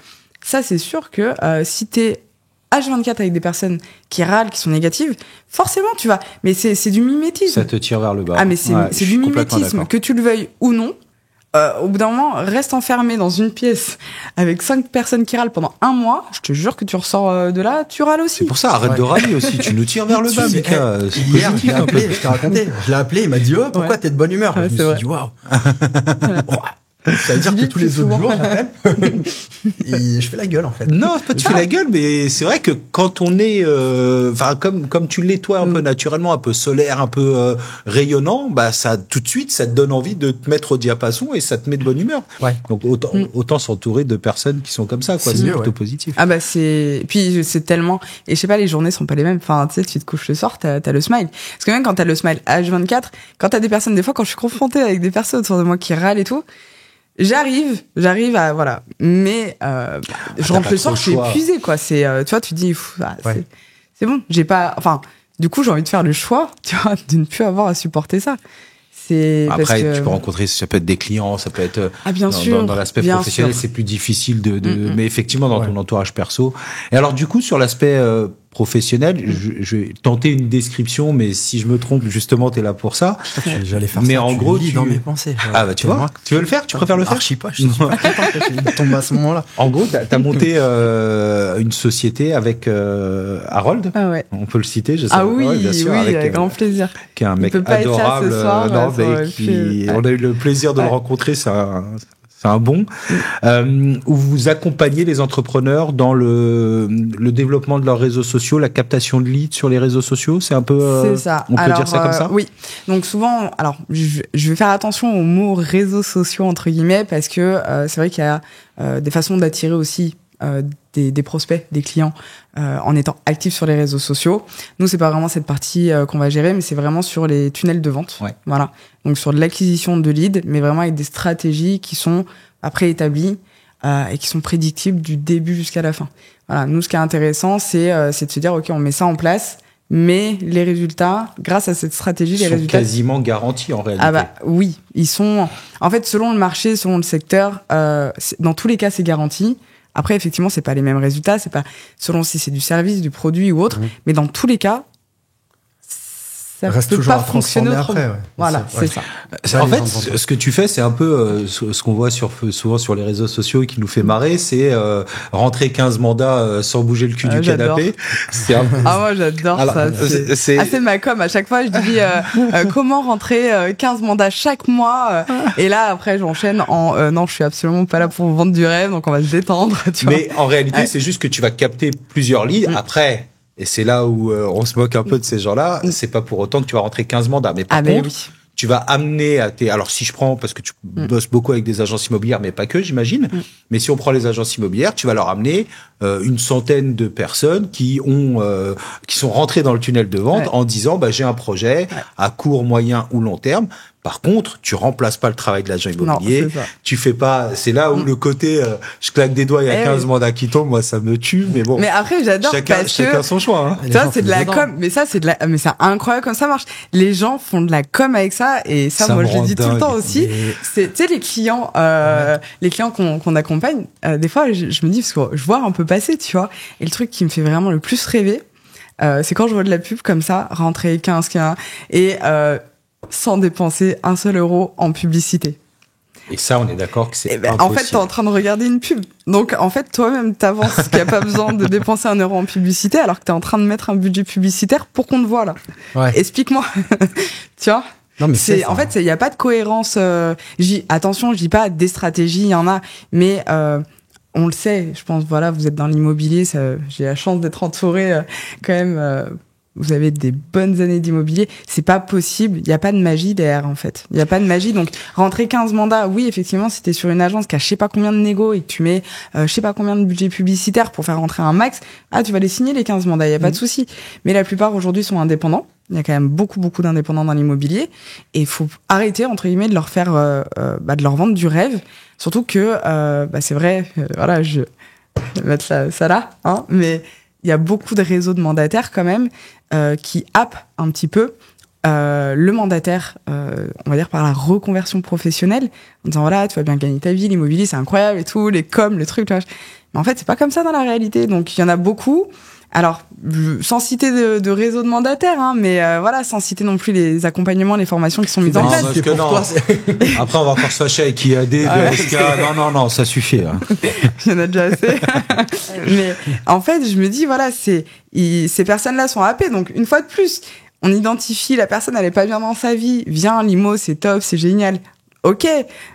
que si t'es H24 avec des personnes qui râlent, qui sont négatives, forcément tu vas. Mais c'est du mimétisme. Ça te tire vers le bas. Ah, mais c'est du mimétisme. Que tu le veuilles ou non, au bout d'un moment, reste enfermé dans une pièce avec 5 personnes qui râlent pendant 1 mois, je te jure que tu ressors de là, tu râles aussi. C'est pour ça, arrête de râler aussi. Tu nous tires vers le bas, Mika. Hier, je l'ai appelé, je t'ai raconté. Je l'ai appelé, il m'a dit, pourquoi t'es de bonne humeur? Je me suis dit, waouh. Ça veut dire que tous les autres jours, j'appelle et je fais la gueule, en fait. Non, pas tu fais la gueule, mais c'est vrai que quand on est, comme tu l'es toi, un peu naturellement, un peu solaire, un peu rayonnant, ça, tout de suite, ça te donne envie de te mettre au diapason et ça te met de bonne humeur. Ouais. Donc, autant s'entourer de personnes qui sont comme ça, quoi. C'est plutôt positif. Ah, puis c'est tellement, et je sais pas, les journées sont pas les mêmes. Enfin, tu sais, tu te couches le soir, t'as le smile. Parce que même quand t'as le smile H24, quand t'as des personnes, des fois, quand je suis confrontée avec des personnes autour de moi qui râlent et tout, j'arrive à, voilà. Mais, je rentre le soir, je suis épuisée, quoi. C'est, tu vois, tu dis, c'est bon. Du coup, j'ai envie de faire le choix, tu vois, de ne plus avoir à supporter ça. Après, tu peux rencontrer, ça peut être des clients, ça peut être bien sûr, dans l'aspect professionnel, c'est plus difficile mais effectivement dans ton entourage perso. Et alors du coup, sur l'aspect professionnel, je vais tenter une description, mais si je me trompe, justement, t'es là pour ça. J'allais faire mais ça. En gros, dans mes pensées. Tu vois, tu veux le faire? Tu préfères le faire? Je sais pas. Je suis pas content que je tombe à ce moment-là. En gros, t'as monté une société avec Harold. Ah ouais. On peut le citer, je sais. Ah oui, bien sûr, avec grand plaisir. Qui est un mec adorable. On a eu le plaisir de le rencontrer. C'est un bon. Où vous accompagnez les entrepreneurs dans le développement de leurs réseaux sociaux, la captation de leads sur les réseaux sociaux. C'est un peu. C'est ça. On peut dire ça comme ça. Oui. Donc souvent, je vais faire attention aux mots réseaux sociaux entre guillemets parce que c'est vrai qu'il y a des façons d'attirer aussi des prospects, des clients en étant actifs sur les réseaux sociaux. Nous, c'est pas vraiment cette partie qu'on va gérer, mais c'est vraiment sur les tunnels de vente. Ouais. Voilà. Donc sur de l'acquisition de leads, mais vraiment avec des stratégies qui sont préétablies et qui sont prédictibles du début jusqu'à la fin. Voilà. Nous, ce qui est intéressant, c'est de se dire, ok, on met ça en place. mais les résultats, grâce à cette stratégie, les résultats sont quasiment garantis en réalité. Ah bah oui, ils sont. En fait, selon le marché, selon le secteur, dans tous les cas, c'est garanti. Après, effectivement, c'est pas les mêmes résultats, c'est pas selon si c'est du service, du produit ou autre, mais dans tous les cas, ça reste peut toujours pas à fonctionner transformer autrement. après. Ouais. Voilà, c'est ça. En fait, ce que tu fais, c'est un peu ce qu'on voit souvent sur les réseaux sociaux et qui nous fait marrer, c'est rentrer 15 mandats sans bouger le cul du canapé. C'est un peu... Ah moi j'adore ça. C'est ma com. À chaque fois, je dis comment rentrer 15 mandats chaque mois. Et là, après, j'enchaîne en non, je suis absolument pas là pour vous vendre du rêve, donc on va se détendre. Tu vois. Mais en réalité, c'est juste que tu vas capter plusieurs leads. Après... Et c'est là où on se moque un peu de ces gens-là. C'est pas pour autant que tu vas rentrer 15 mandats. Mais par contre, tu vas amener à tes... Alors, si je prends, parce que tu bosses beaucoup avec des agences immobilières, mais pas que, j'imagine. Mais si on prend les agences immobilières, tu vas leur amener une centaine de personnes qui sont rentrées dans le tunnel de vente en disant, j'ai un projet à court, moyen ou long terme. Par contre, tu remplaces pas le travail de l'agent immobilier. Non, tu fais pas. C'est là où le côté je claque des doigts, il y a 15 mandats qui tombent, moi ça me tue. Mais bon. Mais après, j'adore chacun son choix. Hein. Ça c'est de la com. Mais ça c'est mais c'est incroyable comme ça marche. Les gens font de la com avec ça et ça moi je le dis tout le temps aussi. C'est tu sais les clients qu'on accompagne. Des fois je me dis parce que je vois un peu passer, tu vois. Et le truc qui me fait vraiment le plus rêver, c'est quand je vois de la pub comme ça, rentrer 15 et sans dépenser un seul euro en publicité. Et ça, on est d'accord que c'est impossible. En fait, t'es en train de regarder une pub. Donc, en fait, toi-même, t'avances qu'il n'y a pas besoin de dépenser un euro en publicité alors que t'es en train de mettre un budget publicitaire pour qu'on te voit, là. Ouais. Explique-moi. Tu vois? Non, mais en fait, il n'y a pas de cohérence. Attention, je dis pas des stratégies, il y en a. Mais, on le sait, je pense, voilà, vous êtes dans l'immobilier, j'ai la chance d'être entourée quand même. Vous avez des bonnes années d'immobilier, c'est pas possible, il n'y a pas de magie derrière en fait. Il n'y a pas de magie, donc rentrer 15 mandats, oui effectivement si t'es sur une agence qui a je sais pas combien de négo et que tu mets je sais pas combien de budget publicitaire pour faire rentrer un max, tu vas les signer les 15 mandats, il n'y a pas de souci. Mais la plupart aujourd'hui sont indépendants, il y a quand même beaucoup d'indépendants dans l'immobilier et il faut arrêter entre guillemets de leur faire, de leur vendre du rêve, surtout que c'est vrai, voilà je vais mettre ça là, hein, mais il y a beaucoup de réseaux de mandataires quand même qui happent un petit peu le mandataire, on va dire par la reconversion professionnelle, en disant voilà, tu vas bien gagner ta vie, l'immobilier c'est incroyable et tout, les coms, le truc. Mais en fait, c'est pas comme ça dans la réalité. Donc il y en a beaucoup. Alors, sans citer de réseau de mandataires, hein, mais voilà, sans citer non plus les accompagnements, les formations qui sont mises en place. Parce que non. Après, on va encore se fâcher avec IAD, VSK. Non, ça suffit. Hein. Il y en a déjà assez. Mais en fait, je me dis, voilà, ces personnes-là sont happées. Donc, une fois de plus, on identifie la personne, elle est pas bien dans sa vie. Viens, l'IMO, c'est top, c'est génial. Ok,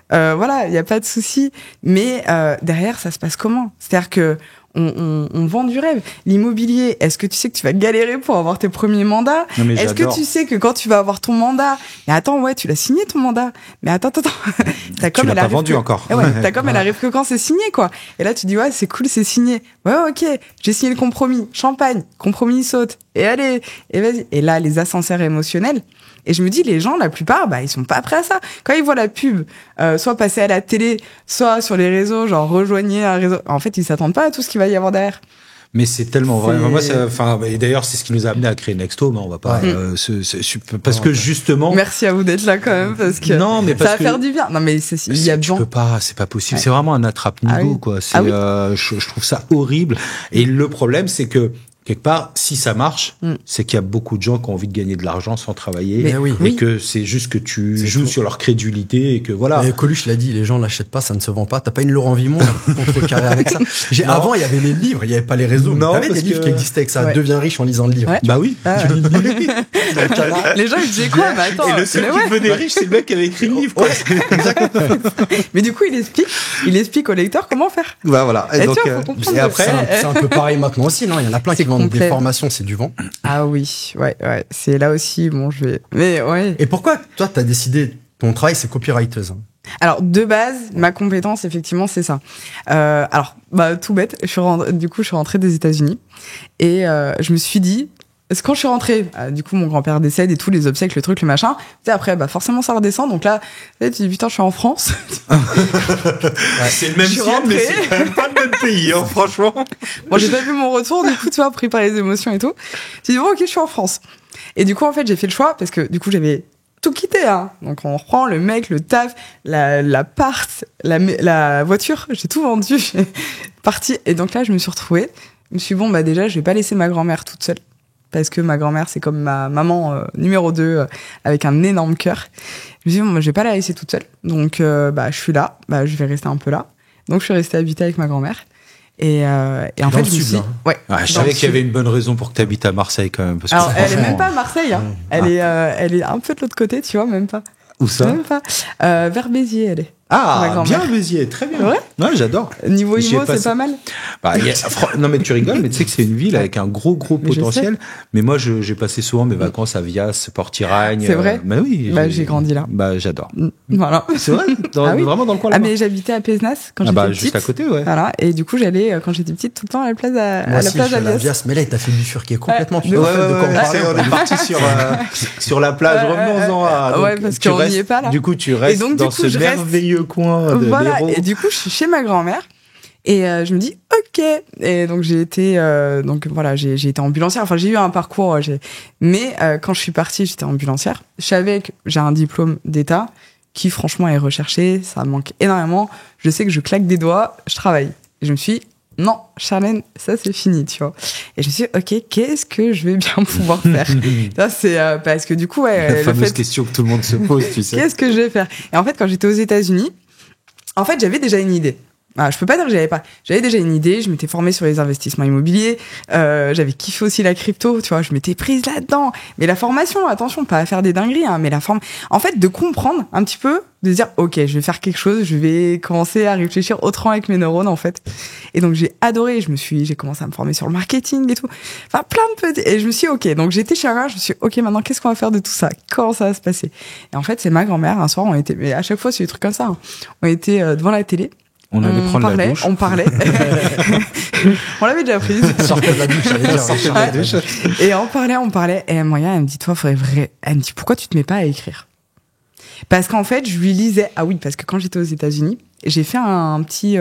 voilà, il n'y a pas de souci. Mais derrière, ça se passe comment? C'est-à-dire que on vend du rêve. L'immobilier, est-ce que tu sais que tu vas galérer pour avoir tes premiers mandats? Est-ce que tu sais que quand tu vas avoir ton mandat, mais attends, ouais, tu l'as signé ton mandat. Mais attends. Ta com, elle arrive vendu encore. Ouais, ta com, elle arrive que quand c'est signé, quoi. Et là, tu dis, ouais, c'est cool, c'est signé. Ouais, ok, j'ai signé le compromis. Champagne, compromis, il saute. Et allez, et vas-y. Et là, les ascenseurs émotionnels. Et je me dis, les gens, la plupart, ils sont pas prêts à ça. Quand ils voient la pub, soit passer à la télé, soit sur les réseaux, genre rejoignez un réseau. En fait, ils s'attendent pas à tout ce qu'il va y avoir derrière. Mais c'est tellement vrai. Moi, et d'ailleurs, c'est ce qui nous a amené à créer Nexthome. On va pas, parce que justement. Merci à vous d'être là quand même, parce que ça va faire du bien. Non, mais il y a besoin. Tu peux pas, c'est pas possible. Ouais. C'est vraiment un attrape-nigo, quoi. Je trouve ça horrible. Et le problème, c'est que, quelque part, si ça marche, c'est qu'il y a beaucoup de gens qui ont envie de gagner de l'argent sans travailler, et que c'est juste que tu joues sur leur crédulité et que voilà. Mais Coluche l'a dit, les gens l'achètent pas, ça ne se vend pas. T'as pas une Laurent Vimon contrecarré avec ça. Avant, il y avait les livres, il y avait pas les réseaux. Non, il y avait des livres qui existaient avec ça. Deviens riche en lisant le livre. Ouais. Bah oui. Les gens ils disaient quoi? Mais attends. Et le seul qui devenait riche, c'est le mec qui avait écrit le livre, quoi. Mais du coup, il explique au lecteur comment faire. Bah voilà. Et après, c'est un peu pareil maintenant aussi, non? Il y en a plein qui vendent des formations, c'est du vent. Ah oui, ouais. C'est là aussi, mais ouais. Et pourquoi, toi, t'as décidé, ton travail, c'est copywriteuse? Alors, de base, ma compétence, effectivement, c'est ça. Alors, tout bête, je suis rentrée des États-Unis et je me suis dit, Parce que quand je suis rentrée, du coup, mon grand-père décède et tous les obsèques, le truc, le machin. Tu sais, après, forcément, ça redescend. Donc là, tu dis, putain, je suis en France. C'est le même ciel, mais c'est quand même pas le même pays, hein, franchement. Bon, j'ai pas vu mon retour, du coup, tu vois, pris par les émotions et tout. Tu dis, bon, ok, je suis en France. Et du coup, en fait, j'ai fait le choix parce que, du coup, j'avais tout quitté, hein. Donc, on reprend le mec, le taf, l'appart, la voiture. J'ai tout vendu. J'ai parti. Et donc là, je me suis retrouvée. Je me suis dit, bon, déjà, je vais pas laisser ma grand-mère toute seule. Parce que ma grand-mère, c'est comme ma maman numéro 2, avec un énorme cœur. Je me suis dit, bon, je vais pas la laisser toute seule. Donc, je suis là. Je vais rester un peu là. Donc, je suis restée habiter avec ma grand-mère. Et en fait, je me suis... Ouais, je savais qu'il y avait une bonne raison pour que tu habites à Marseille, quand même. Parce que alors, elle est même pas à Marseille, hein. Elle est un peu de l'autre côté, tu vois, même pas. Où ça? Même pas. Vers Béziers, elle est. Ah, bien Béziers, très bien. Ouais, j'adore. Niveau IMO, c'est pas mal. Non, mais tu rigoles, mais tu sais que c'est une ville avec un gros potentiel. Mais moi, j'ai passé souvent mes vacances à Vias, Port-Iragne. C'est vrai? Oui. J'ai grandi là. J'adore. Voilà. C'est vrai? Vraiment dans le coin là-bas? Mais j'habitais à Pézenas quand j'étais petite. Juste à côté, ouais. Voilà. Et du coup, j'allais, quand j'étais petite, tout le temps à la plage à Vias. Mais là, il t'a fait bifurquer complètement. On est parti sur la plage. Revenons-en à. Ouais, parce qu'on n'y est pas là. Du coup, tu restes dans ce merveilleux coin de l'Hérault. Et du coup, je suis chez ma grand-mère et je me dis ok. Et donc j'ai été j'ai été ambulancière. Enfin, j'ai eu un parcours, mais quand je suis partie, j'étais ambulancière. Je savais que j'ai un diplôme d'État qui franchement est recherché, ça manque énormément. Je sais que je claque des doigts, je travaille. Et je me suis dit, non, Charlène, ça c'est fini, tu vois. Et je me suis dit, ok, qu'est-ce que je vais bien pouvoir faire? Ça c'est parce que du coup, la fameuse question que tout le monde se pose, tu sais. Qu'est-ce que je vais faire? Et en fait, quand j'étais aux États-Unis, en fait, j'avais déjà une idée. Je peux pas dire que j'avais déjà une idée, je m'étais formée sur les investissements immobiliers, j'avais kiffé aussi la crypto, tu vois, je m'étais prise là-dedans. Mais la formation, attention, pas à faire des dingueries, hein, mais en fait, de comprendre un petit peu, de dire, ok, je vais faire quelque chose, je vais commencer à réfléchir autrement avec mes neurones, en fait. Et donc, j'ai adoré, j'ai commencé à me former sur le marketing et tout. Enfin, plein de petits, et je me suis dit, ok, donc j'étais chez moi, je me suis dit, ok, maintenant, qu'est-ce qu'on va faire de tout ça? Comment ça va se passer? Et en fait, c'est ma grand-mère, un soir, mais à chaque fois, c'est des trucs comme ça, hein. On était devant la télé. On allait prendre la douche. On parlait. On l'avait déjà prise. Sortez de la douche, Et on parlait. Et moyen, elle me dit, toi, elle me dit, pourquoi tu te mets pas à écrire? Parce qu'en fait, je lui lisais. Ah oui, parce que quand j'étais aux États-Unis, j'ai fait un petit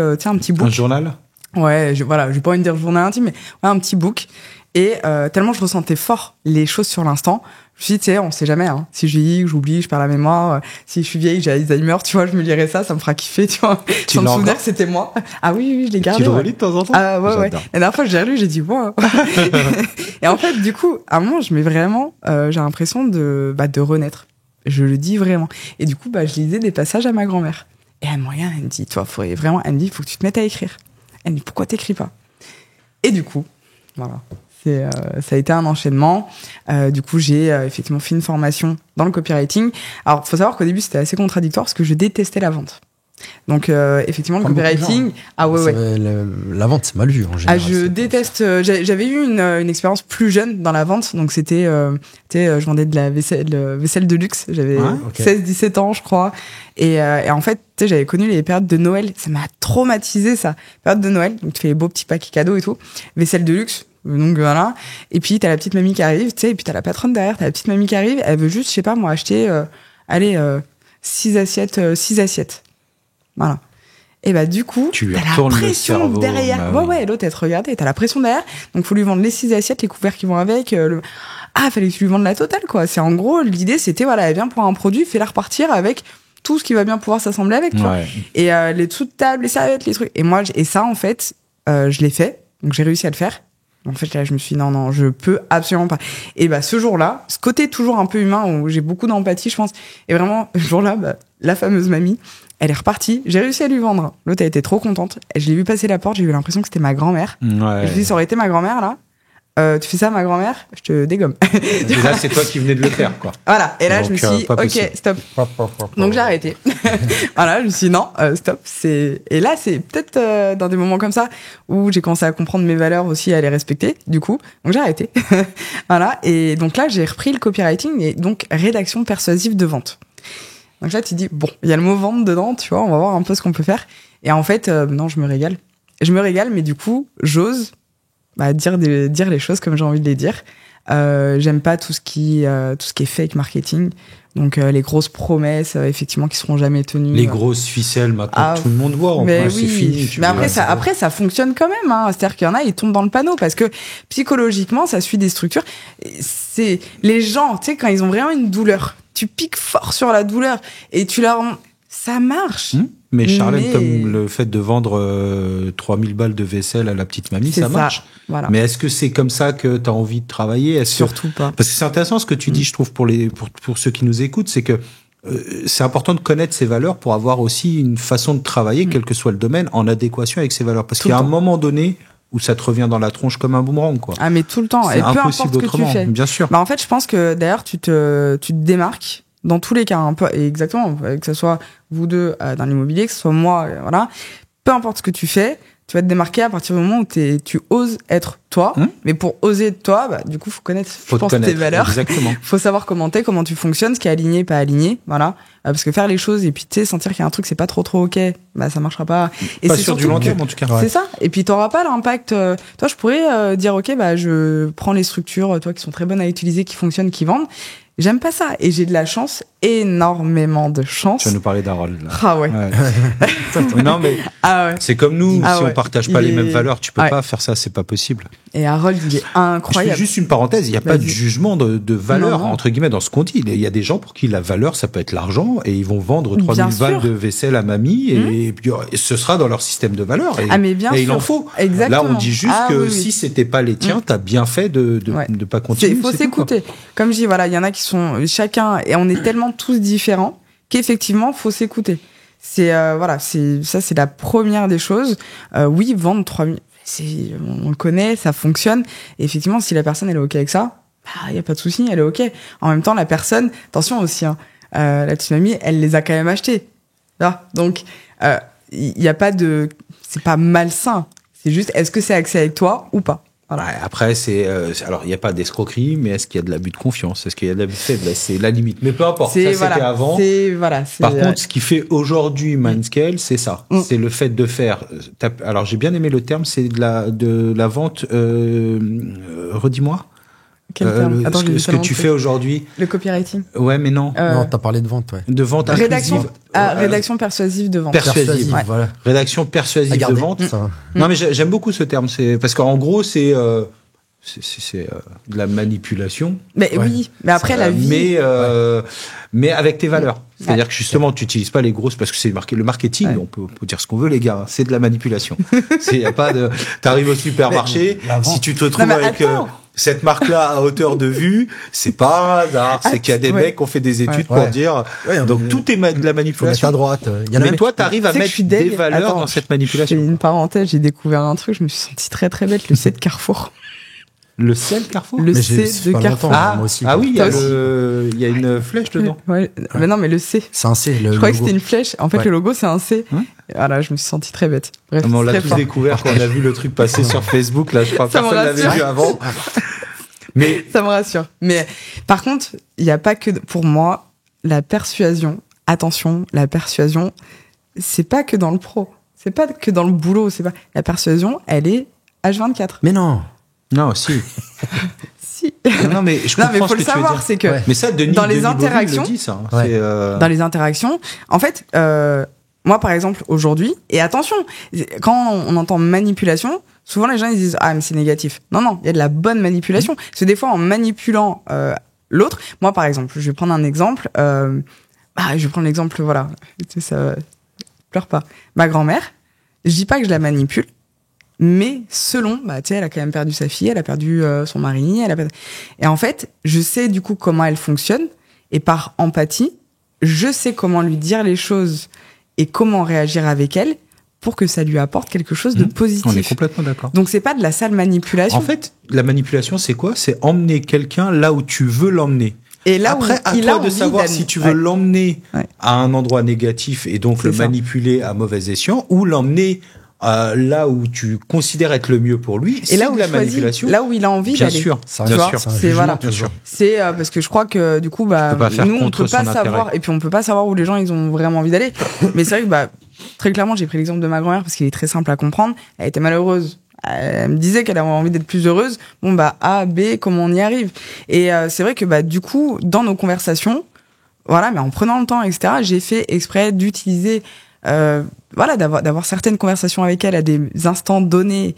book. Un journal? Ouais, je vais pas envie de dire journal intime, mais ouais, un petit book. Et tellement je ressentais fort les choses sur l'instant, je me suis dit, tu sais, on sait jamais, hein. Si je vieillis, j'oublie, je perds la mémoire. Si je suis vieille, j'ai Alzheimer, tu vois, je me lirai ça me fera kiffer, tu vois. Sans me souvenir que c'était moi. Ah oui, je l'ai gardé. Tu le relis de temps en temps? Ah ouais. La dernière fois, j'ai relu, j'ai dit, wow. Et en fait, du coup, à un moment, je mets vraiment, j'ai l'impression de renaître. Je le dis vraiment. Et du coup, je lisais des passages à ma grand-mère. Et elle me dit, toi, elle me dit, il faut que tu te mettes à écrire. Elle me dit, pourquoi t'écris pas? Et du coup, voilà. Ça a été un enchaînement. Du coup, j'ai effectivement fait une formation dans le copywriting. Alors, faut savoir qu'au début, c'était assez contradictoire parce que je détestais la vente. Donc, effectivement, le copywriting... Ah ouais. La vente, c'est mal vu, en général. Je déteste... J'avais eu une expérience plus jeune dans la vente. Donc, c'était... je vendais de la vaisselle de luxe. J'avais 16-17 ans, je crois. Et en fait, j'avais connu les périodes de Noël. Ça m'a traumatisé, ça. Période de Noël. Donc, tu fais les beaux petits paquets cadeaux et tout. Vaisselle de luxe. Donc voilà. Et puis t'as la petite mamie qui arrive, tu sais, et puis t'as la patronne derrière, t'as la petite mamie qui arrive, elle veut juste, je sais pas moi, acheter 6 assiettes. Voilà. Et du coup, tu t'as la pression derrière. Ouais, l'autre elle te regarde et t'as la pression derrière. Donc faut lui vendre les 6 assiettes, les couverts qui vont avec. Fallait que tu lui vendes la totale, quoi. C'est en gros, l'idée c'était, voilà, elle vient pour un produit, fais-la repartir avec tout ce qui va bien pouvoir s'assembler avec, tu vois. Et les dessous de table, les serviettes, les trucs. Et ça, en fait, je l'ai fait. Donc j'ai réussi à le faire. En fait, là, je me suis dit, non, je peux absolument pas. Et ce jour-là, ce côté toujours un peu humain, où j'ai beaucoup d'empathie, je pense, et vraiment, ce jour-là, la fameuse mamie, elle est repartie, j'ai réussi à lui vendre. L'autre, elle était trop contente. Je l'ai vu passer la porte, j'ai eu l'impression que c'était ma grand-mère. Ouais. Je me suis dit, ça aurait été ma grand-mère, là. Tu fais ça, ma grand-mère, je te dégomme. Et là, c'est toi qui venais de le faire, quoi. Voilà. Et là, donc, je me suis dit, ok, stop. Donc, j'ai arrêté. Voilà, je me suis dit, non, stop. Et là, c'est peut-être dans des moments comme ça où j'ai commencé à comprendre mes valeurs aussi, à les respecter, du coup. Donc, j'ai arrêté. Voilà. Et donc là, j'ai repris le copywriting et donc rédaction persuasive de vente. Donc là, tu dis, bon, il y a le mot vente dedans, tu vois, on va voir un peu ce qu'on peut faire. Et en fait, non, je me régale. Je me régale, mais du coup, j'ose dire les choses comme j'ai envie de les dire, J'aime pas tout ce qui est fake marketing. Donc les grosses promesses, effectivement, qui seront jamais tenues. Les grosses ficelles, maintenant tout le monde voit. En mais plus, oui. c'est fini. Mais après, ça fonctionne quand même. Hein. C'est-à-dire qu'il y en a, ils tombent dans le panneau parce que psychologiquement, ça suit des structures. C'est les gens, tu sais, quand ils ont vraiment une douleur, tu piques fort sur la douleur et tu leur, ça marche. Mais Charlène, comme le fait de vendre 3000 balles de vaisselle à la petite mamie, ça marche. Voilà. Mais est-ce que c'est comme ça que tu as envie de travailler? Surtout pas. Parce que c'est intéressant ce que tu dis, je trouve, pour ceux qui nous écoutent, c'est que c'est important de connaître ses valeurs pour avoir aussi une façon de travailler, quel que soit le domaine, en adéquation avec ses valeurs. Parce qu'il y a un moment donné où ça te revient dans la tronche comme un boomerang, quoi. Ah, mais tout le temps. C'est et peu impossible importe ce que autrement, tu fais. bien sûr. Bah, en fait, je pense que d'ailleurs, tu te démarques dans tous les cas, un peu, et exactement, que ce soit vous deux dans l'immobilier, que ce soit moi, voilà. Peu importe ce que tu fais, tu vas te démarquer à partir du moment où tu oses être toi. Mais pour oser être toi, bah, du coup, faut connaître, tes valeurs. Exactement. Faut savoir comment tu fonctionnes, ce qui est aligné, pas aligné, voilà. Parce que faire les choses et puis, tu sais, sentir qu'il y a un truc, c'est pas trop ok, bah, ça marchera pas. Et pas c'est sur du long terme, en tout cas. C'est ça. Et puis, t'auras pas l'impact, toi, je pourrais dire, ok, bah, je prends les structures, toi, qui sont très bonnes à utiliser, qui fonctionnent, qui vendent. J'aime pas ça. Et j'ai de la chance, énormément de chance. Tu vas nous parler d'Harold, là. Ah ouais. Non, mais c'est comme nous, si on partage pas les mêmes valeurs, tu peux pas faire ça, c'est pas possible. Et Harold, il est incroyable. Je fais juste une parenthèse, il n'y a pas de jugement de valeur, entre guillemets, dans ce qu'on dit. Il y a des gens pour qui la valeur, ça peut être l'argent, et ils vont vendre 3000 balles de vaisselle à mamie, et ce sera dans leur système de valeur. Et, mais bien sûr. Il en faut. Exactement. Là, on dit juste que si c'était pas les tiens, t'as bien fait de pas continuer. Il faut s'écouter. Comme je dis, voilà, il y en a qui sont chacun, et on est tellement tous différents qu'effectivement, faut s'écouter. C'est c'est la première des choses. Oui, vendre 3000, on le connaît, ça fonctionne. Et effectivement, si la personne elle est ok avec ça, il y a pas de souci, elle est ok. En même temps, la personne, attention aussi, la petite mamie, elle les a quand même achetés. Là, donc il y a pas de, c'est pas malsain. C'est juste, est-ce que c'est axé avec toi ou pas? Voilà. Après, alors il n'y a pas d'escroquerie, mais est-ce qu'il y a de l'abus de confiance? Est-ce qu'il y a de l'abus de faiblesse? C'est la limite. Mais peu importe, ça c'était avant. Par contre, ce qui fait aujourd'hui Mindscale, c'est ça. C'est le fait de faire. Alors j'ai bien aimé le terme, c'est de la vente. Redis-moi. Quel terme? Attends, ce que tu fais aujourd'hui. Le copywriting. Ouais, mais non. Non, t'as parlé de vente, ouais. De vente inclusive. Rédaction persuasive de vente. Persuasive, ouais. Rédaction persuasive de vente. Non, mais j'aime beaucoup ce terme. C'est parce qu'en gros, c'est de la manipulation. Mais oui, mais après la vie. Mais avec tes valeurs. C'est-à-dire que justement, tu n'utilises pas les grosses parce que c'est le marketing. On peut dire ce qu'on veut, les gars. C'est de la manipulation. Y a pas de. T'arrives au supermarché, si tu te retrouves avec cette marque-là à hauteur de vue, c'est pas un hasard. C'est qu'il y a des mecs qui ont fait des études pour dire. Donc tout est de la manipulation. À droite. Mais toi, t'arrives à mettre des valeurs dans cette manipulation. J'ai une parenthèse. J'ai découvert un truc. Je me suis sentie très très bête. Le C de Carrefour. Le C de Carrefour? Le C de Carrefour. Moi aussi, oui, il y a une flèche dedans. Ouais. Mais non, mais le C. C'est un C, je croyais que c'était une flèche. En fait, le logo, c'est un C. Voilà, je me suis sentie très bête. Bref, on l'a tous découvert quand on a vu le truc passer sur Facebook. Là, je crois que personne l'avait vu avant. Mais ça me rassure. Mais par contre, il n'y a pas que, pour moi, la persuasion. Attention, la persuasion, c'est pas que dans le pro. C'est pas que dans le boulot. C'est pas, la persuasion, elle est H24. Mais non. Non, si. Si. Non, mais je comprends ce que tu veux dire. Mais faut le savoir, c'est que mais ça, dans les interactions, dit, ça. Dans les interactions, en fait, moi, par exemple, aujourd'hui, et attention, quand on entend manipulation, souvent les gens ils disent mais c'est négatif. Non, il y a de la bonne manipulation. Parce que des fois, en manipulant l'autre, moi, par exemple, je vais prendre un exemple. Je vais prendre l'exemple, voilà, ça pleure pas. Ma grand-mère, je dis pas que je la manipule. Mais selon, tu sais, elle a quand même perdu sa fille, elle a perdu son mari, et en fait, je sais du coup comment elle fonctionne, et par empathie, je sais comment lui dire les choses et comment réagir avec elle pour que ça lui apporte quelque chose de positif. On est complètement d'accord. Donc c'est pas de la sale manipulation. En fait, la manipulation, c'est quoi? C'est emmener quelqu'un là où tu veux l'emmener. Et là après, à toi de savoir si tu veux l'emmener à un endroit négatif et donc le manipuler à mauvais escient, ou l'emmener là où tu considères être le mieux pour lui, et là où de la manipulation. Là où il a envie d'aller. Bien sûr. C'est voilà. C'est parce que je crois que du coup, nous on peut pas savoir, et puis on peut pas savoir où les gens ils ont vraiment envie d'aller. Mais c'est vrai que très clairement, j'ai pris l'exemple de ma grand-mère parce qu'il est très simple à comprendre. Elle était malheureuse Elle me disait qu'elle avait envie d'être plus heureuse. Bon, bah, A, B, comment on y arrive? Et c'est vrai que, bah, du coup, dans nos conversations, voilà, mais en prenant le temps, etc., j'ai fait exprès d'utiliser, voilà, d'avoir certaines conversations avec elle à des instants donnés.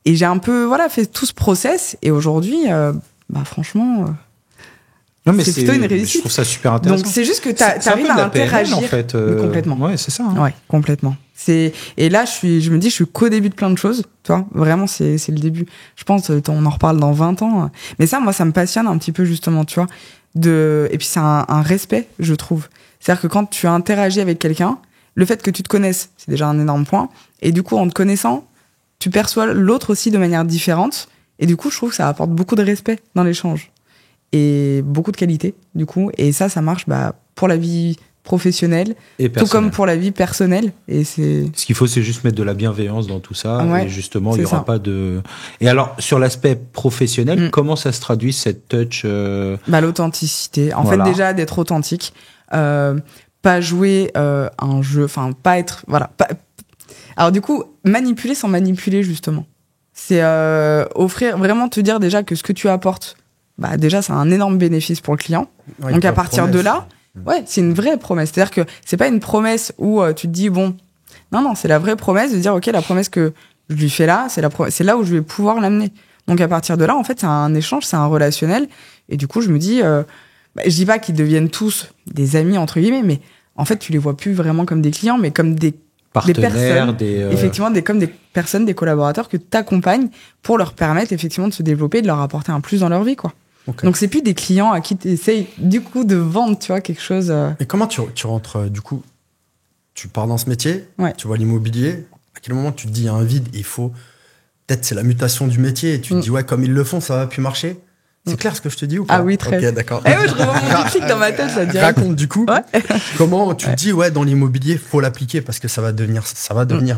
Et j'ai un peu, voilà, fait tout ce process. Et aujourd'hui, bah, franchement, non, mais c'est plutôt une réussite. Je trouve ça super intéressant. Donc, c'est juste que t'arrives à interagir. En fait, complètement. Ouais, c'est ça. Hein. Ouais, complètement. Et là, je me dis, je suis qu'au début de plein de choses, tu vois. Vraiment, c'est le début. Je pense, on en reparle dans 20 ans. Mais ça, moi, ça me passionne un petit peu, justement, tu vois. Et puis, c'est un respect, je trouve. C'est-à-dire que quand tu interagis avec quelqu'un, le fait que tu te connaisses, c'est déjà un énorme point. Et du coup, en te connaissant, tu perçois l'autre aussi de manière différente. Et du coup, je trouve que ça apporte beaucoup de respect dans l'échange. Et beaucoup de qualité, du coup. Et ça marche, bah, pour la vie professionnelle, tout comme pour la vie personnelle. Et c'est... Ce qu'il faut, c'est juste mettre de la bienveillance dans tout ça. Ouais, et justement, il n'y aura pas de... Et alors, sur l'aspect professionnel, comment ça se traduit, cette touch Bah, l'authenticité. En fait, déjà, d'être authentique. Pas jouer un jeu, enfin, pas être... Voilà. Alors, du coup, manipuler sans manipuler, justement. C'est offrir, vraiment te dire déjà que ce que tu apportes, bah, déjà, c'est un énorme bénéfice pour le client. Ouais, donc, à partir de là, ouais, c'est une vraie promesse. C'est-à-dire que c'est pas une promesse où tu te dis, bon, non, c'est la vraie promesse de dire, OK, la promesse que je lui fais là, c'est là où je vais pouvoir l'amener. Donc, à partir de là, en fait, c'est un échange, c'est un relationnel. Et du coup, je me dis, je dis pas qu'ils deviennent tous des amis, entre guillemets, mais en fait, tu les vois plus vraiment comme des clients, mais comme des partenaires, effectivement, comme des personnes, des collaborateurs que tu accompagnes pour leur permettre, effectivement, de se développer, de leur apporter un plus dans leur vie, quoi. Okay. Donc, c'est plus des clients à qui tu essayes, du coup, de vendre, tu vois, quelque chose. Et comment tu rentres, du coup, tu pars dans ce métier, tu vois l'immobilier, à quel moment tu te dis, il y a un vide, il faut, peut-être c'est la mutation du métier, et tu te dis, ouais, comme ils le font, ça va plus marcher. C'est clair ce que je te dis ou pas? Ah oui, très. Ok, d'accord. Eh ouais, je revois mon déclic dans ma tête, ça dirait. Raconte, du coup, comment tu te dis, ouais, dans l'immobilier, faut l'appliquer parce que ça va devenir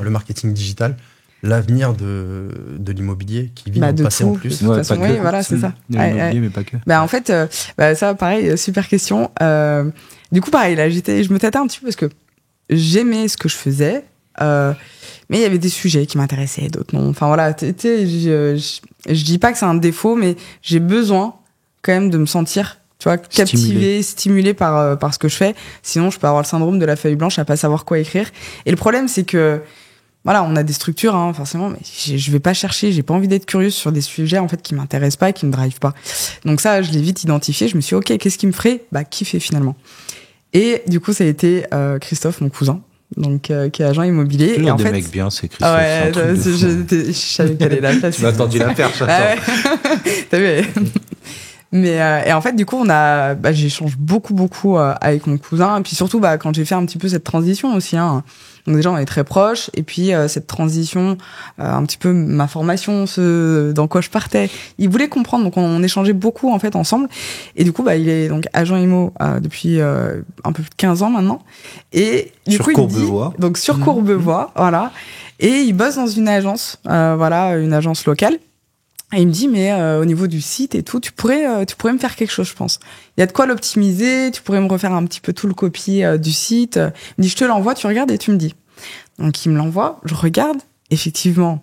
le marketing digital, l'avenir de l'immobilier qui vit en passé en plus. De toute façon, oui, voilà, c'est ça. L'immobilier, mais pas que. Bah, en fait, ça, pareil, super question. Du coup, pareil, là, je me tâtais un petit peu parce que j'aimais ce que je faisais, mais il y avait des sujets qui m'intéressaient, d'autres non. Enfin, voilà, je dis pas que c'est un défaut, mais j'ai besoin quand même de me sentir, tu vois, captivé, stimulé par ce que je fais. Sinon, je peux avoir le syndrome de la feuille blanche à pas savoir quoi écrire. Et le problème, c'est que, voilà, on a des structures, hein, forcément, mais je vais pas chercher, j'ai pas envie d'être curieuse sur des sujets, en fait, qui m'intéressent pas et qui me drivent pas. Donc ça, je l'ai vite identifié. Je me suis dit, OK, qu'est-ce qui me ferait? Bah, kiffer, finalement. Et du coup, ça a été Christophe, mon cousin. Donc, qui est agent immobilier. Toujours et en des fait, mecs bien, c'est Christophe. Ouais, je savais qu'elle est là. Tu m'as tendu la perche, attends. T'as vu? Mais, et en fait, du coup, j'échange beaucoup avec mon cousin. Et puis surtout, quand j'ai fait un petit peu cette transition aussi, hein. Donc déjà, on est très proches. Et puis, cette transition, un petit peu ma formation, dans quoi je partais. Il voulait comprendre. Donc, on échangeait beaucoup, en fait, ensemble. Et du coup, il est donc agent IMO depuis un peu plus de 15 ans maintenant. Et du coup, Courbevoie. Donc, sur Courbevoie, voilà. Et il bosse dans une agence, une agence locale. Et il me dit, mais au niveau du site et tout, tu pourrais me faire quelque chose, je pense. Il y a de quoi l'optimiser, tu pourrais me refaire un petit peu tout le copie du site. Il me dit, je te l'envoie, tu regardes et tu me dis. Donc il me l'envoie, je regarde, effectivement,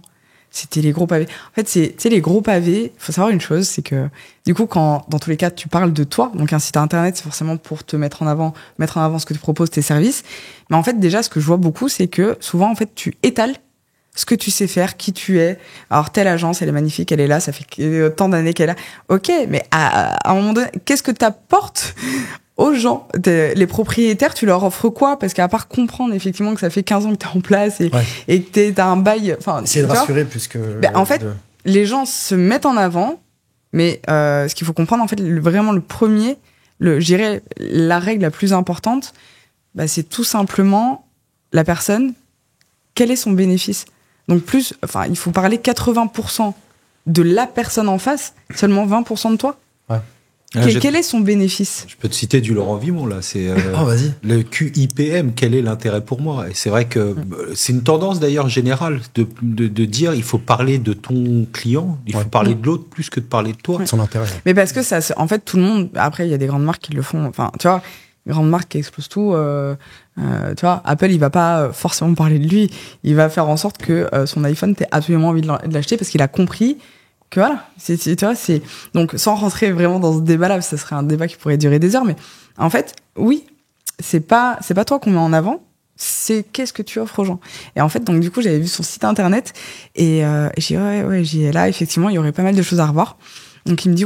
c'était les gros pavés. En fait, c'est les gros pavés, il faut savoir une chose, c'est que du coup, quand dans tous les cas, tu parles de toi, donc un site internet, c'est forcément pour te mettre en avant ce que tu proposes, tes services. Mais en fait, déjà, ce que je vois beaucoup, c'est que souvent, en fait, tu étales ce que tu sais faire, qui tu es. Alors, telle agence, elle est magnifique, elle est là, ça fait tant d'années qu'elle est là. Ok, mais à un moment donné, qu'est-ce que t'apportes aux gens? Les propriétaires, tu leur offres quoi? Parce qu'à part comprendre effectivement que ça fait 15 ans que t'es en place et que t'as un bail... Enfin, c'est de rassurer plus que... En fait, les gens se mettent en avant, mais ce qu'il faut comprendre, en fait, vraiment le premier, je dirais la règle la plus importante, c'est tout simplement la personne, quel est son bénéfice? Donc il faut parler 80% de la personne en face, seulement 20% de toi. Ouais. Quel est son bénéfice? Je peux te citer du Laurent Vimon, là. C'est vas-y. Le QIPM, quel est l'intérêt pour moi? Et c'est vrai que c'est une tendance d'ailleurs générale de dire il faut parler de ton client, il faut parler de l'autre plus que de parler de toi. Son intérêt. Mais parce que ça, en fait, tout le monde, après, il y a des grandes marques qui le font, enfin, tu vois, grande marque qui explose tout. Tu vois, Apple, il va pas forcément parler de lui. Il va faire en sorte que son iPhone, t'aies absolument envie de l'acheter parce qu'il a compris que voilà. Tu vois, donc sans rentrer vraiment dans ce débat-là, parce que ça serait un débat qui pourrait durer des heures, mais en fait, oui, c'est pas toi qu'on met en avant. C'est qu'est-ce que tu offres aux gens. Et en fait, donc du coup, j'avais vu son site internet et j'ai dit ouais, là effectivement, il y aurait pas mal de choses à revoir. Donc il me dit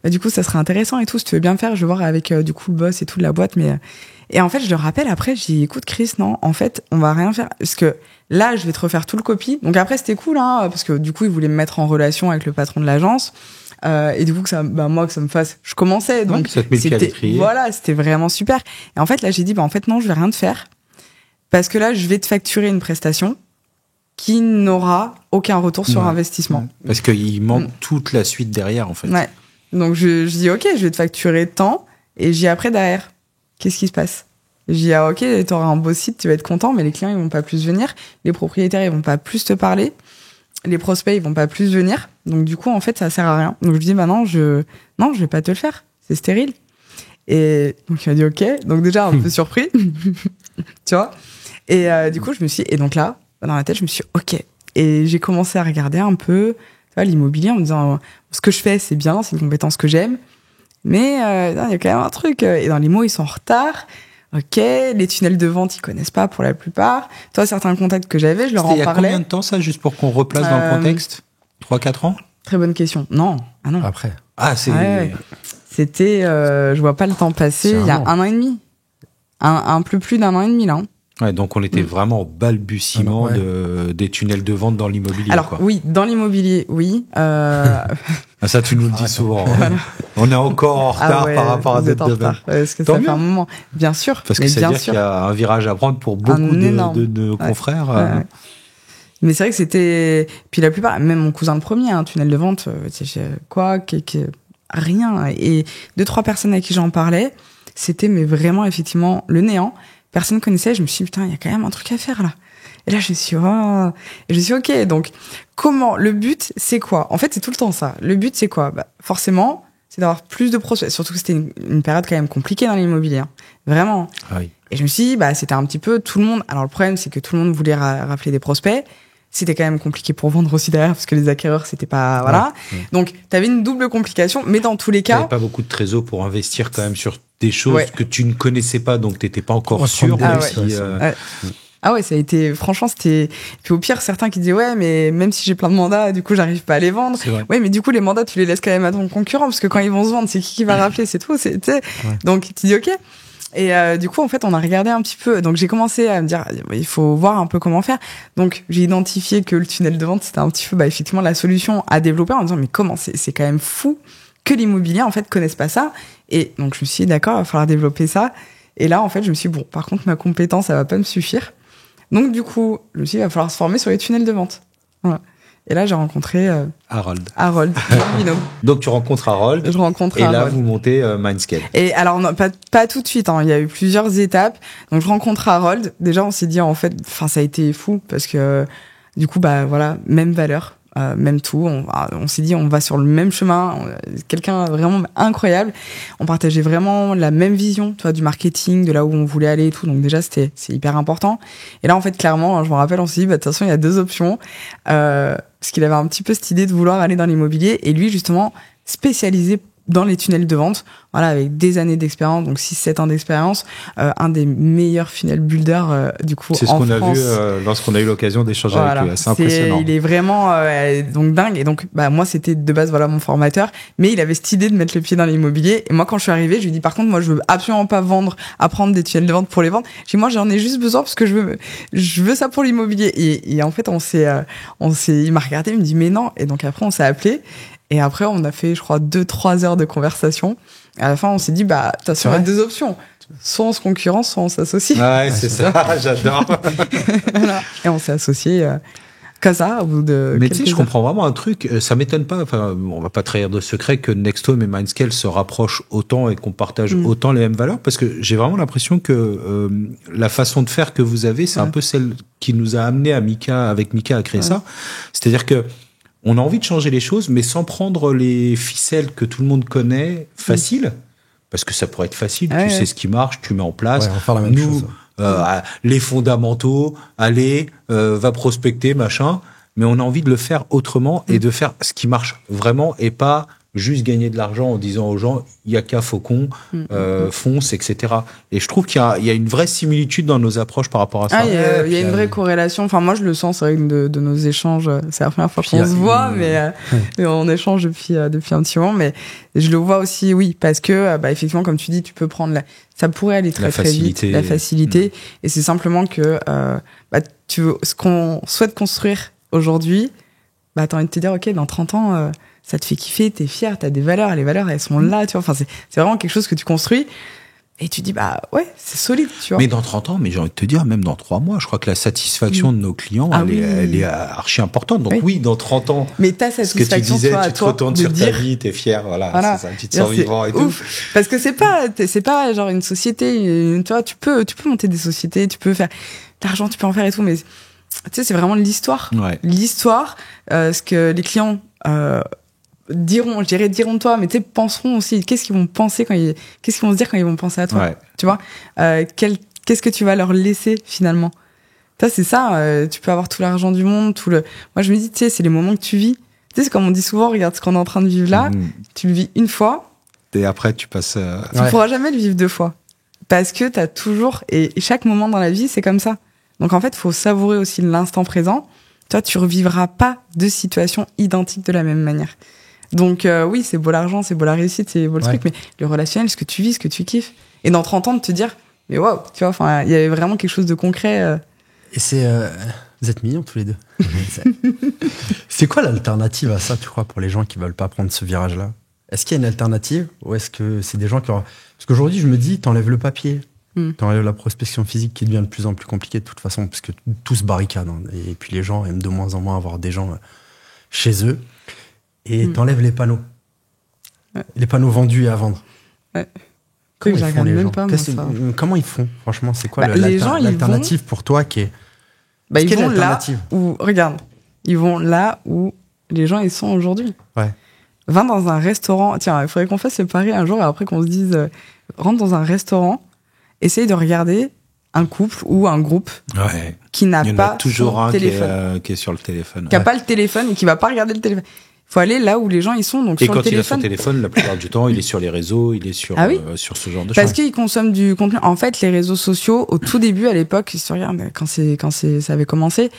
du coup, ça serait intéressant et tout. Si tu veux bien me faire, je vais voir avec du coup le boss et tout de la boîte. Mais et en fait, je le rappelle après, j'ai dit écoute Chris, non, en fait, on va rien faire parce que là, je vais te refaire tout le copy. Donc après, c'était cool, hein, parce que du coup, il voulait me mettre en relation avec le patron de l'agence. Et du coup que ça me fasse, je commençais donc ça te met le pied à l'étrier. Voilà, c'était vraiment super. Et en fait là, j'ai dit en fait non, je vais rien te faire. Parce que là, je vais te facturer une prestation qui n'aura aucun retour sur investissement. Parce qu'il manque toute la suite derrière, en fait. Ouais. Donc, je dis, OK, je vais te facturer tant, et j'ai après derrière. Qu'est-ce qui se passe? Je dis, OK, t'auras un beau site, tu vas être content, mais les clients, ils vont pas plus venir. Les propriétaires, ils vont pas plus te parler. Les prospects, ils vont pas plus venir. Donc, du coup, en fait, ça sert à rien. Donc, je dis, non, je vais pas te le faire. C'est stérile. Et donc, il m'a dit, OK. Donc, déjà, un peu surpris. Tu vois? Et du coup, et donc là, dans la tête, je me suis dit, OK. Et j'ai commencé à regarder un peu, tu vois, l'immobilier en me disant, ce que je fais, c'est bien, c'est une compétence que j'aime. Mais il y a quand même un truc. Et dans l'IMO, ils sont en retard. OK. Les tunnels de vente, ils connaissent pas pour la plupart. Toi, certains contacts que j'avais, je leur en parlais. Il y a combien de temps, ça, juste pour qu'on replace dans le contexte? 3-4 ans? Très bonne question. Non. Ah non. Après. Ah, c'est... Ouais. C'était, je vois pas le temps passer, il y a 1 an et demi. Un peu plus d'1 an et demi, là. Ouais, donc on était vraiment au balbutiement des tunnels de vente dans l'immobilier. Alors quoi. oui, dans l'immobilier, oui. Ça, tu nous le dis souvent. Voilà. On est encore en retard par rapport à d'autres domaines. Parce que ça fait un moment, bien sûr. Parce que c'est-à-dire qu'il y a un virage à prendre pour beaucoup de nos confrères. Ouais. Mais c'est vrai que c'était... Puis la plupart, même mon cousin le premier, un tunnel de vente, rien. Et 2-3 personnes à qui j'en parlais, c'était mais vraiment effectivement le néant. Personne connaissait, je me suis dit, putain, il y a quand même un truc à faire là. Et là, je me suis dit, ok, donc, le but, c'est quoi? En fait, c'est tout le temps ça. Le but, c'est quoi? Forcément, c'est d'avoir plus de prospects. Surtout que c'était une période quand même compliquée dans l'immobilier. Hein. Vraiment. Ah oui. Et je me suis dit, c'était un petit peu tout le monde. Alors, le problème, c'est que tout le monde voulait rappeler des prospects. C'était quand même compliqué pour vendre aussi derrière, parce que les acquéreurs, c'était pas, voilà. Ouais. Donc, t'avais une double complication, mais dans tous les cas. T'avais pas beaucoup de trésor pour investir quand même sur des choses que tu ne connaissais pas, donc t'étais pas encore sûr. Ah ouais, ça a été, franchement, c'était, puis au pire, certains qui disaient, mais même si j'ai plein de mandats, du coup, j'arrive pas à les vendre. Ouais, mais du coup, les mandats, tu les laisses quand même à ton concurrent, parce que quand ils vont se vendre, c'est qui va rappeler, c'est tout, Donc, tu dis, ok. Et du coup, en fait, on a regardé un petit peu. Donc, j'ai commencé à me dire, il faut voir un peu comment faire. Donc, j'ai identifié que le tunnel de vente, c'était un petit peu, effectivement, la solution à développer en me disant, mais comment, c'est quand même fou que l'immobilier, en fait, connaisse pas ça. Et donc, je me suis dit, d'accord, il va falloir développer ça. Et là, en fait, je me suis dit, par contre, ma compétence, ça va pas me suffire. Donc, du coup, je me suis dit, il va falloir se former sur les tunnels de vente. Voilà. Et là, j'ai rencontré Harold, Donc, tu rencontres Harold. Je rencontre Harold. Et là, Harold. vous montez Mindscale. Et alors, non, pas tout de suite. Il y a eu plusieurs étapes. Donc, je rencontre Harold. Déjà, on s'est dit, en fait, ça a été fou parce que, du coup, voilà, même valeur. Même tout, on s'est dit on va sur le même chemin, quelqu'un vraiment incroyable, on partageait vraiment la même vision, tu vois, du marketing, de là où on voulait aller et tout, donc déjà c'est hyper important. Et là en fait clairement, je me rappelle, on s'est dit de toute façon il y a 2 options, parce qu'il avait un petit peu cette idée de vouloir aller dans l'immobilier et lui justement spécialisé dans les tunnels de vente, voilà, avec des années d'expérience, donc 6-7 ans d'expérience, un des meilleurs funnel builders du coup en France. C'est ce qu'on a vu lorsqu'on a eu l'occasion d'échanger avec lui, c'est impressionnant. Il est vraiment donc dingue, et donc moi c'était de base mon formateur, mais il avait cette idée de mettre le pied dans l'immobilier, et moi quand je suis arrivée, je lui ai dit par contre moi je veux absolument pas apprendre des tunnels de vente pour les vendre, j'ai dit moi j'en ai juste besoin parce que je veux ça pour l'immobilier, et en fait il m'a regardé, il me dit mais non, et donc après on s'est appelé. Et après, on a fait, je crois, 2-3 heures de conversation. Et à la fin, on s'est dit, t'as sur 2 options. Soit on se concurrence, soit on s'associe. Ouais, c'est ça. J'adore. Voilà. Et on s'est associés comme ça, au bout de Mais tu sais, je comprends vraiment un truc. Ça m'étonne pas. Enfin, on va pas trahir de secret que Nexthome et Mindscale se rapprochent autant et qu'on partage autant les mêmes valeurs, parce que j'ai vraiment l'impression que la façon de faire que vous avez, c'est un peu celle qui nous a amené avec Mika à créer ça. C'est-à-dire que on a envie de changer les choses, mais sans prendre les ficelles que tout le monde connaît facile, parce que ça pourrait être facile. Tu sais ce qui marche, tu mets en place. Ouais, on va faire la même chose. Les fondamentaux, allez, va prospecter, machin. Mais on a envie de le faire autrement et de faire ce qui marche vraiment et pas juste gagner de l'argent en disant aux gens il y a qu'à Faucon, fonce, etc. Et je trouve qu'il y a une vraie similitude dans nos approches par rapport à ça. Il y a une vraie corrélation. Enfin, moi, je le sens, c'est vrai que de nos échanges, c'est la première fois qu'on se voit, mais on échange depuis un petit moment. Mais je le vois aussi, oui, parce que, effectivement, comme tu dis, tu peux prendre ça pourrait aller très vite, la facilité. Et c'est simplement que, ce qu'on souhaite construire aujourd'hui, t'as envie de te dire, ok, dans 30 ans, ça te fait kiffer, t'es fier, t'as des valeurs, les valeurs, elles sont là, tu vois. Enfin, c'est vraiment quelque chose que tu construis. Et tu dis, ouais, c'est solide, tu vois. Mais dans 30 ans, mais j'ai envie de te dire, même dans 3 mois, je crois que la satisfaction de nos clients, elle est archi importante. Donc oui, dans 30 ans. Mais t'as cette satisfaction, ce que tu disais, tu te retournes sur ta vie, t'es fier, voilà. C'est ça, tu te sens vivant et tout. Parce que c'est pas genre une société, tu vois, tu peux monter des sociétés, tu peux faire l'argent, tu peux en faire et tout, mais tu sais, c'est vraiment l'histoire. Ouais. L'histoire, ce que les clients, diront de toi, mais tu sais, penseront aussi, qu'est-ce qu'ils vont penser qu'est-ce qu'ils vont se dire quand ils vont penser à toi, tu vois, qu'est-ce que tu vas leur laisser finalement. Ça, c'est ça, tu peux avoir tout l'argent du monde, moi je me dis, tu sais, c'est les moments que tu vis, tu sais, c'est comme on dit souvent, regarde ce qu'on est en train de vivre là, tu le vis une fois, et après tu passes, tu pourras jamais le vivre 2 fois, parce que t'as toujours, et chaque moment dans la vie, c'est comme ça. Donc en fait, faut savourer aussi l'instant présent. Toi, tu revivras pas 2 situations identiques de la même manière. Donc oui, c'est beau l'argent, c'est beau la réussite, c'est beau le truc, mais le relationnel, ce que tu vis, ce que tu kiffes. Et dans 30 ans, de te dire, mais waouh, tu vois, enfin, il y avait vraiment quelque chose de concret. Et c'est... Vous êtes mignons tous les deux. C'est quoi l'alternative à ça, tu crois, pour les gens qui veulent pas prendre ce virage-là? Est-ce qu'il y a une alternative ou est-ce que c'est des gens qui... Parce qu'aujourd'hui, je me dis, t'enlèves le papier, t'enlèves la prospection physique qui devient de plus en plus compliquée de toute façon, parce que tout se barricade. Hein, et puis les gens aiment de moins en moins avoir des gens chez eux. Et t'enlèves les panneaux. Les panneaux vendus et à vendre. Comment ils font, les gens? Comment ils font? Franchement, c'est quoi l'alternative pour toi qui est... ils vont là où... Regarde, ils vont là où les gens ils sont aujourd'hui. Ouais. Va dans un restaurant. Tiens, il faudrait qu'on fasse le pari un jour et après qu'on se dise... rentre dans un restaurant, essaye de regarder un couple ou un groupe qui n'a pas toujours son téléphone. Qui est sur le téléphone. Qui n'a pas le téléphone et qui va pas regarder le téléphone. Il faut aller là où les gens ils sont, donc et sur le téléphone. Et quand il a son téléphone, la plupart du temps, il est sur les réseaux, il est sur ce genre de choses. Parce qu'ils consomment du contenu. En fait, les réseaux sociaux, au tout début, à l'époque, si tu regardes, quand ça avait commencé,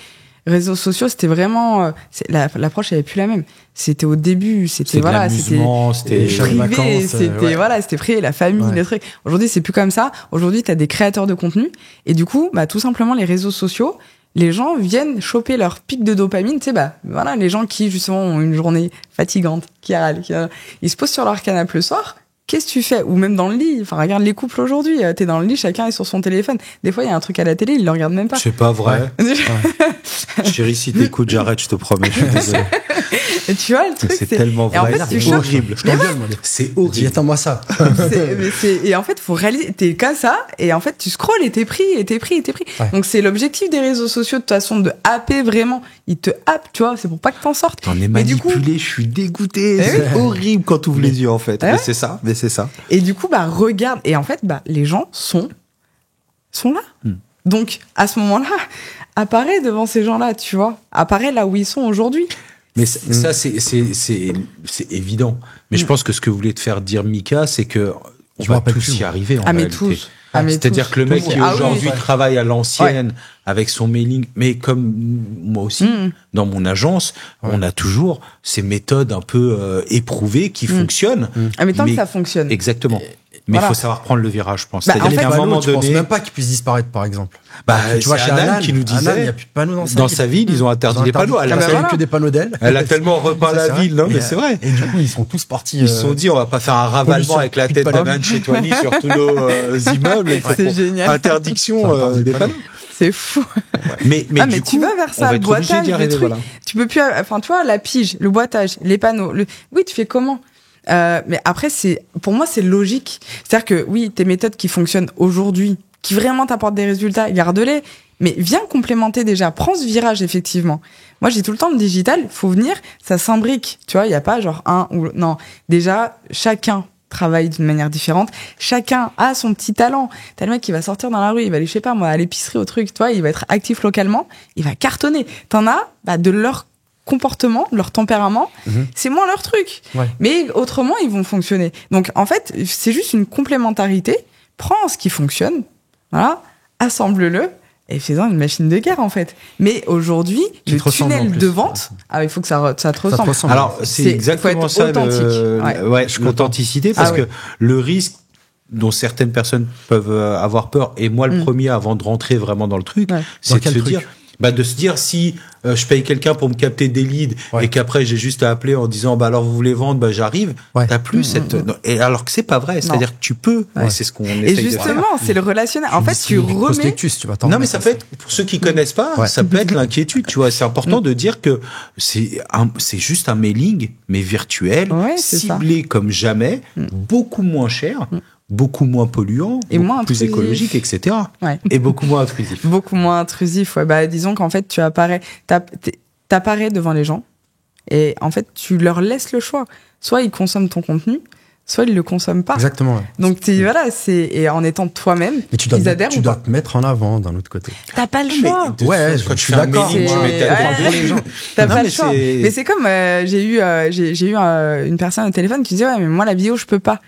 réseaux sociaux, c'était vraiment l'approche elle est plus la même. C'était au début, c'était privé, c'était privé, la famille, les trucs. Aujourd'hui, c'est plus comme ça. Aujourd'hui, t'as des créateurs de contenu et du coup, tout simplement les réseaux sociaux, les gens viennent choper leur pic de dopamine, tu sais, les gens qui justement ont une journée fatigante, qui râlent, ils se posent sur leur canapé le soir. Qu'est-ce que tu fais? Ou même dans le lit. Enfin, regarde les couples aujourd'hui. T'es dans le lit, chacun est sur son téléphone. Des fois, il y a un truc à la télé, ils le regardent même pas. C'est pas vrai. Chérie, si t'écoutes, j'arrête, je te promets, je suis désolé. Et tu vois, le truc, c'est tellement vrai. En fait, c'est horrible. C'est horrible. Attends-moi ça. Et en fait, faut réaliser, t'es comme ça, et en fait, tu scrolles et t'es pris. Ouais. Donc, c'est l'objectif des réseaux sociaux, de toute façon, de happer vraiment. Ils te happent, tu vois, c'est pour pas que t'en sortes. T'en es manipulé, je suis dégoûté. C'est horrible quand t'ouvres les yeux, en fait. Mais c'est ça. C'est ça. Et du coup, regarde. Et en fait, les gens sont là. Donc, à ce moment-là, apparaît devant ces gens-là, tu vois. Apparaît là où ils sont aujourd'hui. Mais ça, c'est évident. Mais je pense que ce que voulait te faire dire Mika, c'est que on va tous y arriver en réalité. Tous. C'est-à-dire que le mec qui aujourd'hui travaille à l'ancienne avec son mailing, mais comme moi aussi, dans mon agence, on a toujours ces méthodes un peu éprouvées qui fonctionnent. Mais tant que ça fonctionne. Exactement. Mais il faut savoir prendre le virage, je pense. C'est-à-dire qu'à un moment donné, je pense même pas qu'ils puissent disparaître, par exemple. Tu vois, chez Anan qui nous disait, il n'y a plus de panneaux dans sa ville, ils ont interdit les panneaux. Elle a que des panneaux d'elle. Elle a tellement repeint la ville, non, mais c'est vrai. Et du coup, ils sont tous partis. Ils se sont dit, on va pas faire un ravalement avec la tête d'Anan chez Toigny sur tous nos immeubles. C'est génial. Interdiction des panneaux. C'est fou. Mais du coup, tu vas vers ça, le boitage, les trucs. Tu peux plus, enfin, tu vois, la pige, le boitage, les panneaux. Oui, tu fais comment? Mais après, pour moi, c'est logique. C'est-à-dire que oui, tes méthodes qui fonctionnent aujourd'hui, qui vraiment t'apportent des résultats, garde-les. Mais viens complémenter déjà. Prends ce virage, effectivement. Moi, j'ai tout le temps le digital. Faut venir, ça s'imbrique. Tu vois, il y a pas genre non. Déjà, chacun travaille d'une manière différente. Chacun a son petit talent. T'as le mec qui va sortir dans la rue, il va aller, je sais pas moi, à l'épicerie, au truc, toi, il va être actif localement, il va cartonner. T'en as, de leur comportement, leur tempérament, c'est moins leur truc. Ouais. Mais autrement, ils vont fonctionner. Donc, en fait, c'est juste une complémentarité. Prends ce qui fonctionne, voilà, assemble-le, et fais-en une machine de guerre, en fait. Mais aujourd'hui, le tunnel de vente, il faut que ça te ressemble. Alors, c'est exactement ça, l'authenticité, parce que le risque dont certaines personnes peuvent avoir peur, et moi le premier avant de rentrer vraiment dans le truc, c'est de se dire si je paye quelqu'un pour me capter des leads et qu'après j'ai juste à appeler en disant alors vous voulez vendre, j'arrive, t'as plus cette et alors que c'est pas vrai, c'est-à-dire que tu peux, c'est ce qu'on essaye de faire. Et justement, c'est le relationnel. En fait, tu remets non mais ça peut être, pour ceux qui connaissent pas, ça peut être l'inquiétude, tu vois, c'est important de dire que c'est juste un mailing mais virtuel, ciblé comme jamais, beaucoup moins cher. Beaucoup moins polluant, et beaucoup plus écologique, etc. Et beaucoup moins intrusif. Beaucoup moins intrusif, disons qu'en fait, t'apparais devant les gens, et en fait, tu leur laisses le choix. Soit ils consomment ton contenu, soit ils le consomment pas. Exactement. Ouais. Donc, et en étant toi-même, ils adhèrent. Tu dois te mettre en avant d'un autre côté. T'as pas le choix. Quand tu fais un mailing, tu mets devant les gens. T'as pas le choix. Mais c'est comme, j'ai eu une personne au téléphone qui disait, mais moi, la vidéo, je peux pas.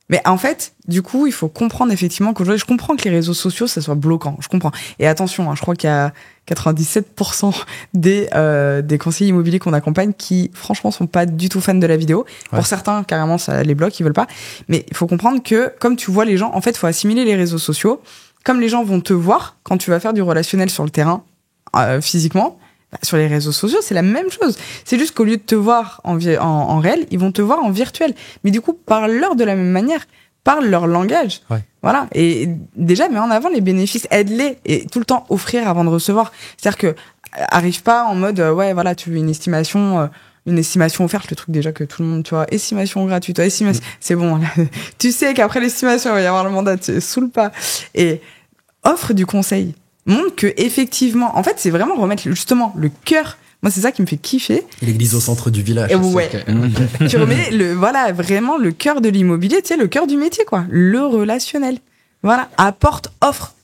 Mais en fait, du coup, il faut comprendre effectivement qu'aujourd'hui, je comprends que les réseaux sociaux, ça soit bloquant. Je comprends. Et attention, je crois qu'il y a 97% des conseillers immobiliers qu'on accompagne qui, franchement, sont pas du tout fans de la vidéo. Ouais. Pour certains, carrément, ça les bloque, ils veulent pas. Mais il faut comprendre que, comme tu vois les gens, en fait, il faut assimiler les réseaux sociaux. Comme les gens vont te voir quand tu vas faire du relationnel sur le terrain, physiquement, sur les réseaux sociaux, c'est la même chose. C'est juste qu'au lieu de te voir en réel, ils vont te voir en virtuel. Mais du coup, parle-leur de la même manière. Parle leur langage. Ouais. Voilà. Et déjà, mets en avant les bénéfices. Aide-les. Et tout le temps offrir avant de recevoir. C'est-à-dire que, arrive pas en mode, tu veux une estimation offerte, le truc déjà que tout le monde, tu vois, estimation gratuite, c'est bon. Là, tu sais qu'après l'estimation, il va y avoir le mandat, tu saoules pas. Et offre du conseil. Montre que effectivement, en fait, c'est vraiment remettre justement le cœur. Moi, c'est ça qui me fait kiffer. L'église au centre du village. Tu remets vraiment le cœur de l'immobilier, tu sais, le cœur du métier, quoi. Le relationnel. Voilà. Apporte, offre.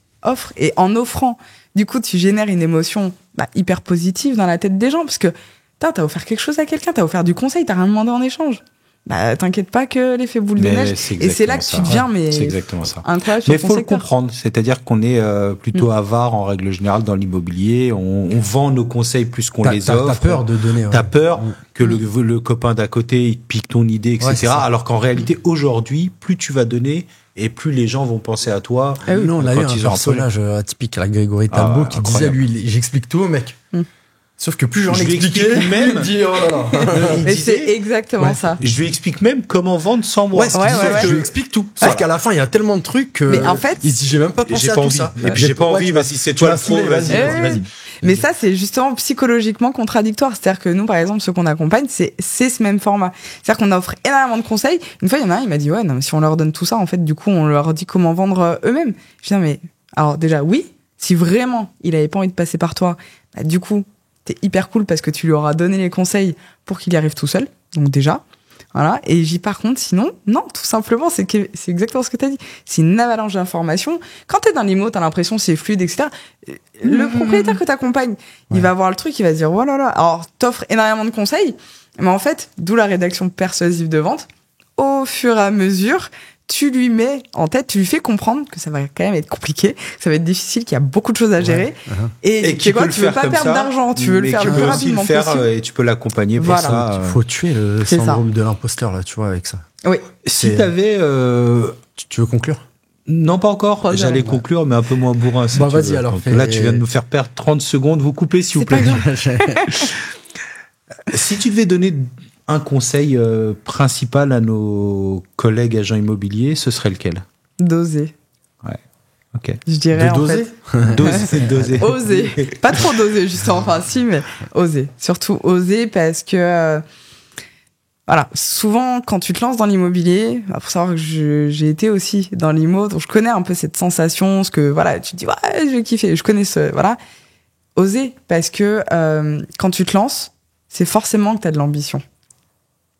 Et en offrant, du coup, tu génères une émotion hyper positive dans la tête des gens, parce que t'as offert quelque chose à quelqu'un, t'as offert du conseil, t'as rien demandé en échange. T'inquiète pas que l'effet boule de neige. Et c'est là que tu deviens, c'est exactement ça. Incroyable. Mais faut le comprendre. C'est-à-dire qu'on est plutôt avare en règle générale dans l'immobilier. On vend nos conseils plus qu'on les offre. T'as peur de donner. T'as peur que le copain d'à côté il pique ton idée, etc. Alors qu'en réalité, aujourd'hui, plus tu vas donner et plus les gens vont penser à toi. Non, on a eu un personnage atypique, la Grégory Talbot, qui disait lui, j'explique tout au mec. Sauf que plus j'en explique même, il dit, oh là là. Mais c'est exactement ça. Je lui explique même comment vendre sans moi. Je lui explique tout. Sauf qu'à la fin, il y a tellement de trucs que. Mais en fait, il se dit, j'ai même pas pensé à tout ça. Et puis j'ai pas envie, vas-y, c'est toi le pro, vas-y. Mais ça, c'est justement psychologiquement contradictoire. C'est-à-dire que nous, par exemple, ceux qu'on accompagne, c'est ce même format. C'est-à-dire qu'on offre énormément de conseils. Une fois, il y en a un, il m'a dit, non, mais si on leur donne tout ça, en fait, du coup, on leur dit comment vendre eux-mêmes. Je dis, non, mais, alors, déjà, oui, si vraiment il avait pas envie de passer par toi, du coup, t'es hyper cool parce que tu lui auras donné les conseils pour qu'il y arrive tout seul. Donc déjà, voilà. Et par contre, sinon, non, tout simplement, c'est exactement ce que t'as dit. C'est une avalanche d'informations. Quand t'es dans l'IMO, t'as l'impression que c'est fluide, etc. Le propriétaire que t'accompagnes, il va voir le truc, il va se dire, oh là là. Alors, t'offres énormément de conseils, mais en fait, d'où la rédaction persuasive de vente, au fur et à mesure, tu lui mets en tête, tu lui fais comprendre que ça va quand même être compliqué, que ça va être difficile, qu'il y a beaucoup de choses à gérer, et tu veux pas perdre d'argent, tu veux le faire le plus rapidement possible. Et tu peux l'accompagner pour ça. Il faut tuer le syndrome de l'imposteur, là, tu vois, avec ça. Oui. Si t'avais... Tu veux conclure? Non, pas encore. J'allais conclure, mais un peu moins bourrin. Si vas-y, alors. Là, tu viens de nous faire perdre 30 secondes. Vous coupez, s'il vous plaît. Si tu devais donner un conseil principal à nos collègues agents immobiliers, ce serait lequel? D'oser. Ouais. Ok. Je dirais doser. Doser. Oser. Pas trop doser, justement. Enfin, si, mais oser. Surtout oser parce que, voilà. Souvent, quand tu te lances dans l'immobilier, faut savoir que j'ai été aussi dans l'IMO, donc je connais un peu cette sensation, ce que, voilà, tu te dis, ouais, je vais kiffer. Je connais voilà. Oser parce que, quand tu te lances, c'est forcément que t'as de l'ambition.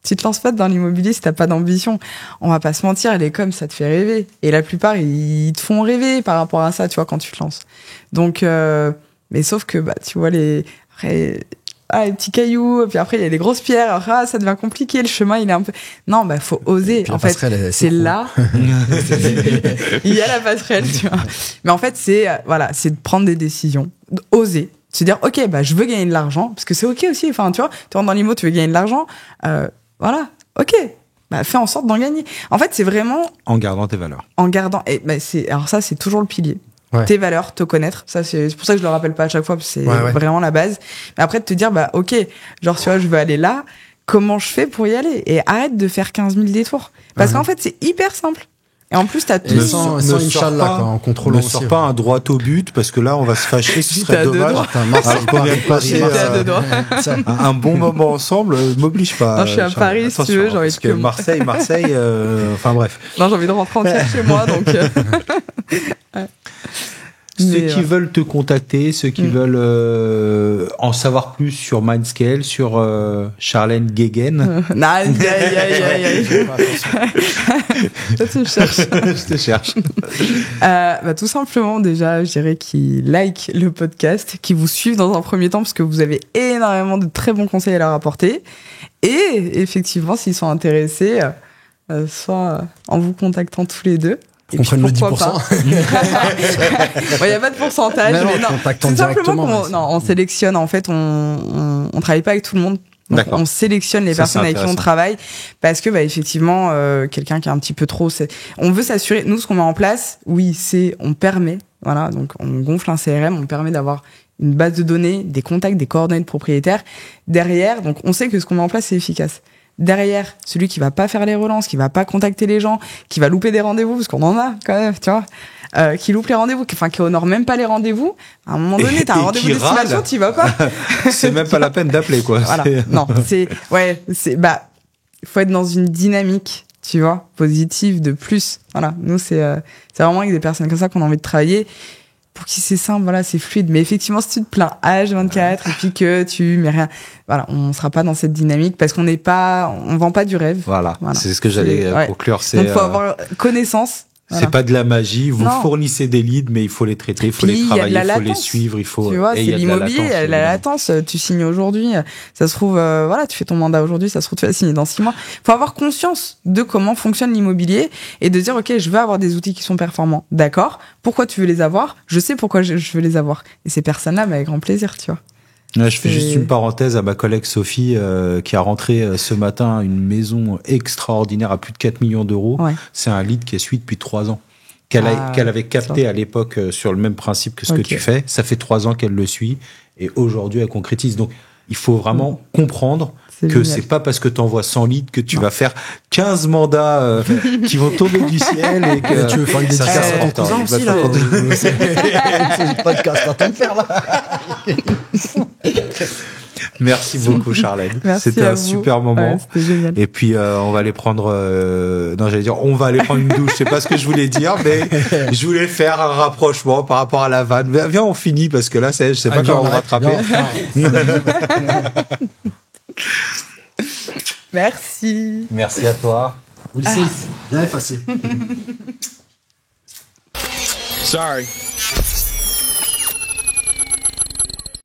Tu te lances pas dans l'immobilier si t'as pas d'ambition. On va pas se mentir, les coms, ça te fait rêver. Et la plupart, ils te font rêver par rapport à ça, tu vois, quand tu te lances. Donc, mais sauf que, tu vois, les petits cailloux, puis après, il y a des grosses pierres. Alors, ça devient compliqué, le chemin, il est un peu... Non, faut oser. En fait, c'est là. Il y a la passerelle, tu vois. Mais en fait, c'est de prendre des décisions, oser. Se dire, OK, je veux gagner de l'argent, parce que c'est OK aussi. Enfin, tu vois, tu rentres dans l'IMO, tu veux gagner de l'argent. Voilà, OK. Fais en sorte d'en gagner. En fait, c'est vraiment... En gardant tes valeurs. Alors ça, c'est toujours le pilier. Ouais. Tes valeurs, te connaître. Ça, c'est pour ça que je le rappelle pas à chaque fois, parce que c'est vraiment la base. Mais après, de te dire, OK, genre, tu vois, je veux aller là. Comment je fais pour y aller? Et arrête de faire 15 000 détours. Parce qu'en fait, c'est hyper simple. Et en plus, t'as tout. Sans Inch'Allah, en contrôlant. Ne sors pas un droit au but, parce que là, on va se fâcher, ce serait dommage. On vient de passer un bon moment ensemble, m'oblige pas. Non, je suis à Paris, si tu veux, j'ai envie de... Marseille, enfin bref. Non, j'ai envie de rentrer entière chez moi, donc... Ceux qui veulent te contacter, ceux qui veulent en savoir plus sur Mindscale, sur Charlène Guéguen. Je te cherche. Je te cherche. Tout simplement, déjà, je dirais qu'ils like le podcast, qu'ils vous suivent dans un premier temps, parce que vous avez énormément de très bons conseils à leur apporter. Et effectivement, s'ils sont intéressés, soit en vous contactant tous les deux. Et puis pourquoi pas. Il n'y a pas de pourcentage. Mais non, c'est simplement on sélectionne. En fait, on travaille pas avec tout le monde. Donc on sélectionne les personnes avec qui on travaille parce que effectivement quelqu'un qui est un petit peu trop, on veut s'assurer. Nous, ce qu'on met en place, on permet, donc on gonfle un CRM, on permet d'avoir une base de données, des contacts, des coordonnées de propriétaires derrière. Donc on sait que ce qu'on met en place, c'est efficace. Derrière, celui qui va pas faire les relances, qui va pas contacter les gens, qui va louper des rendez-vous, parce qu'on en a quand même, tu vois, qui loupe les rendez-vous, qui honore même pas les rendez-vous. À un moment donné, t'as un rendez-vous d'estimation, t'y vas pas. C'est même pas la peine d'appeler, quoi. Voilà. Non, faut être dans une dynamique, tu vois, positive de plus. Voilà. Nous, c'est vraiment avec des personnes comme ça qu'on a envie de travailler. Pour qui c'est simple, c'est fluide. Mais effectivement, si tu te plains H24 et puis que tu mets rien, on sera pas dans cette dynamique parce on vend pas du rêve. Voilà. C'est ce que j'allais conclure. Donc, faut avoir connaissance. C'est pas de la magie. Vous fournissez des leads, mais il faut les traiter, il faut les travailler, il faut les suivre, il faut. Tu vois, c'est l'immobilier, il y a la latence. Tu signes aujourd'hui, ça se trouve, tu fais ton mandat aujourd'hui, ça se trouve, tu vas signer dans 6 mois. Faut avoir conscience de comment fonctionne l'immobilier et de dire, OK, je veux avoir des outils qui sont performants. D'accord. Pourquoi tu veux les avoir? Je sais pourquoi je veux les avoir. Et ces personnes-là, avec grand plaisir, tu vois. Je fais juste une parenthèse à ma collègue Sophie qui a rentré ce matin une maison extraordinaire à plus de 4 millions d'euros. Ouais. C'est un lead qui est suivi depuis 3 ans. Qu'elle avait capté à l'époque sur le même principe que ce que tu fais. Ça fait 3 ans qu'elle le suit et aujourd'hui elle concrétise. Donc il faut vraiment comprendre que c'est pas parce que tu envoies 100 leads que tu vas faire 15 mandats qui vont tomber du ciel et que tu veux faire une dédicace à ton cousin aussi là. C'est le podcast, t'attends de faire là. Merci beaucoup Charlène. C'était un super moment. Ouais, c'était génial. Et puis on va aller prendre on va aller prendre une douche, c'est pas ce que je voulais dire, mais je voulais faire un rapprochement par rapport à la vanne. Viens, on finit parce que là je sais pas comment on va rattraper. Merci. Merci à toi. Bien effacé. Sorry.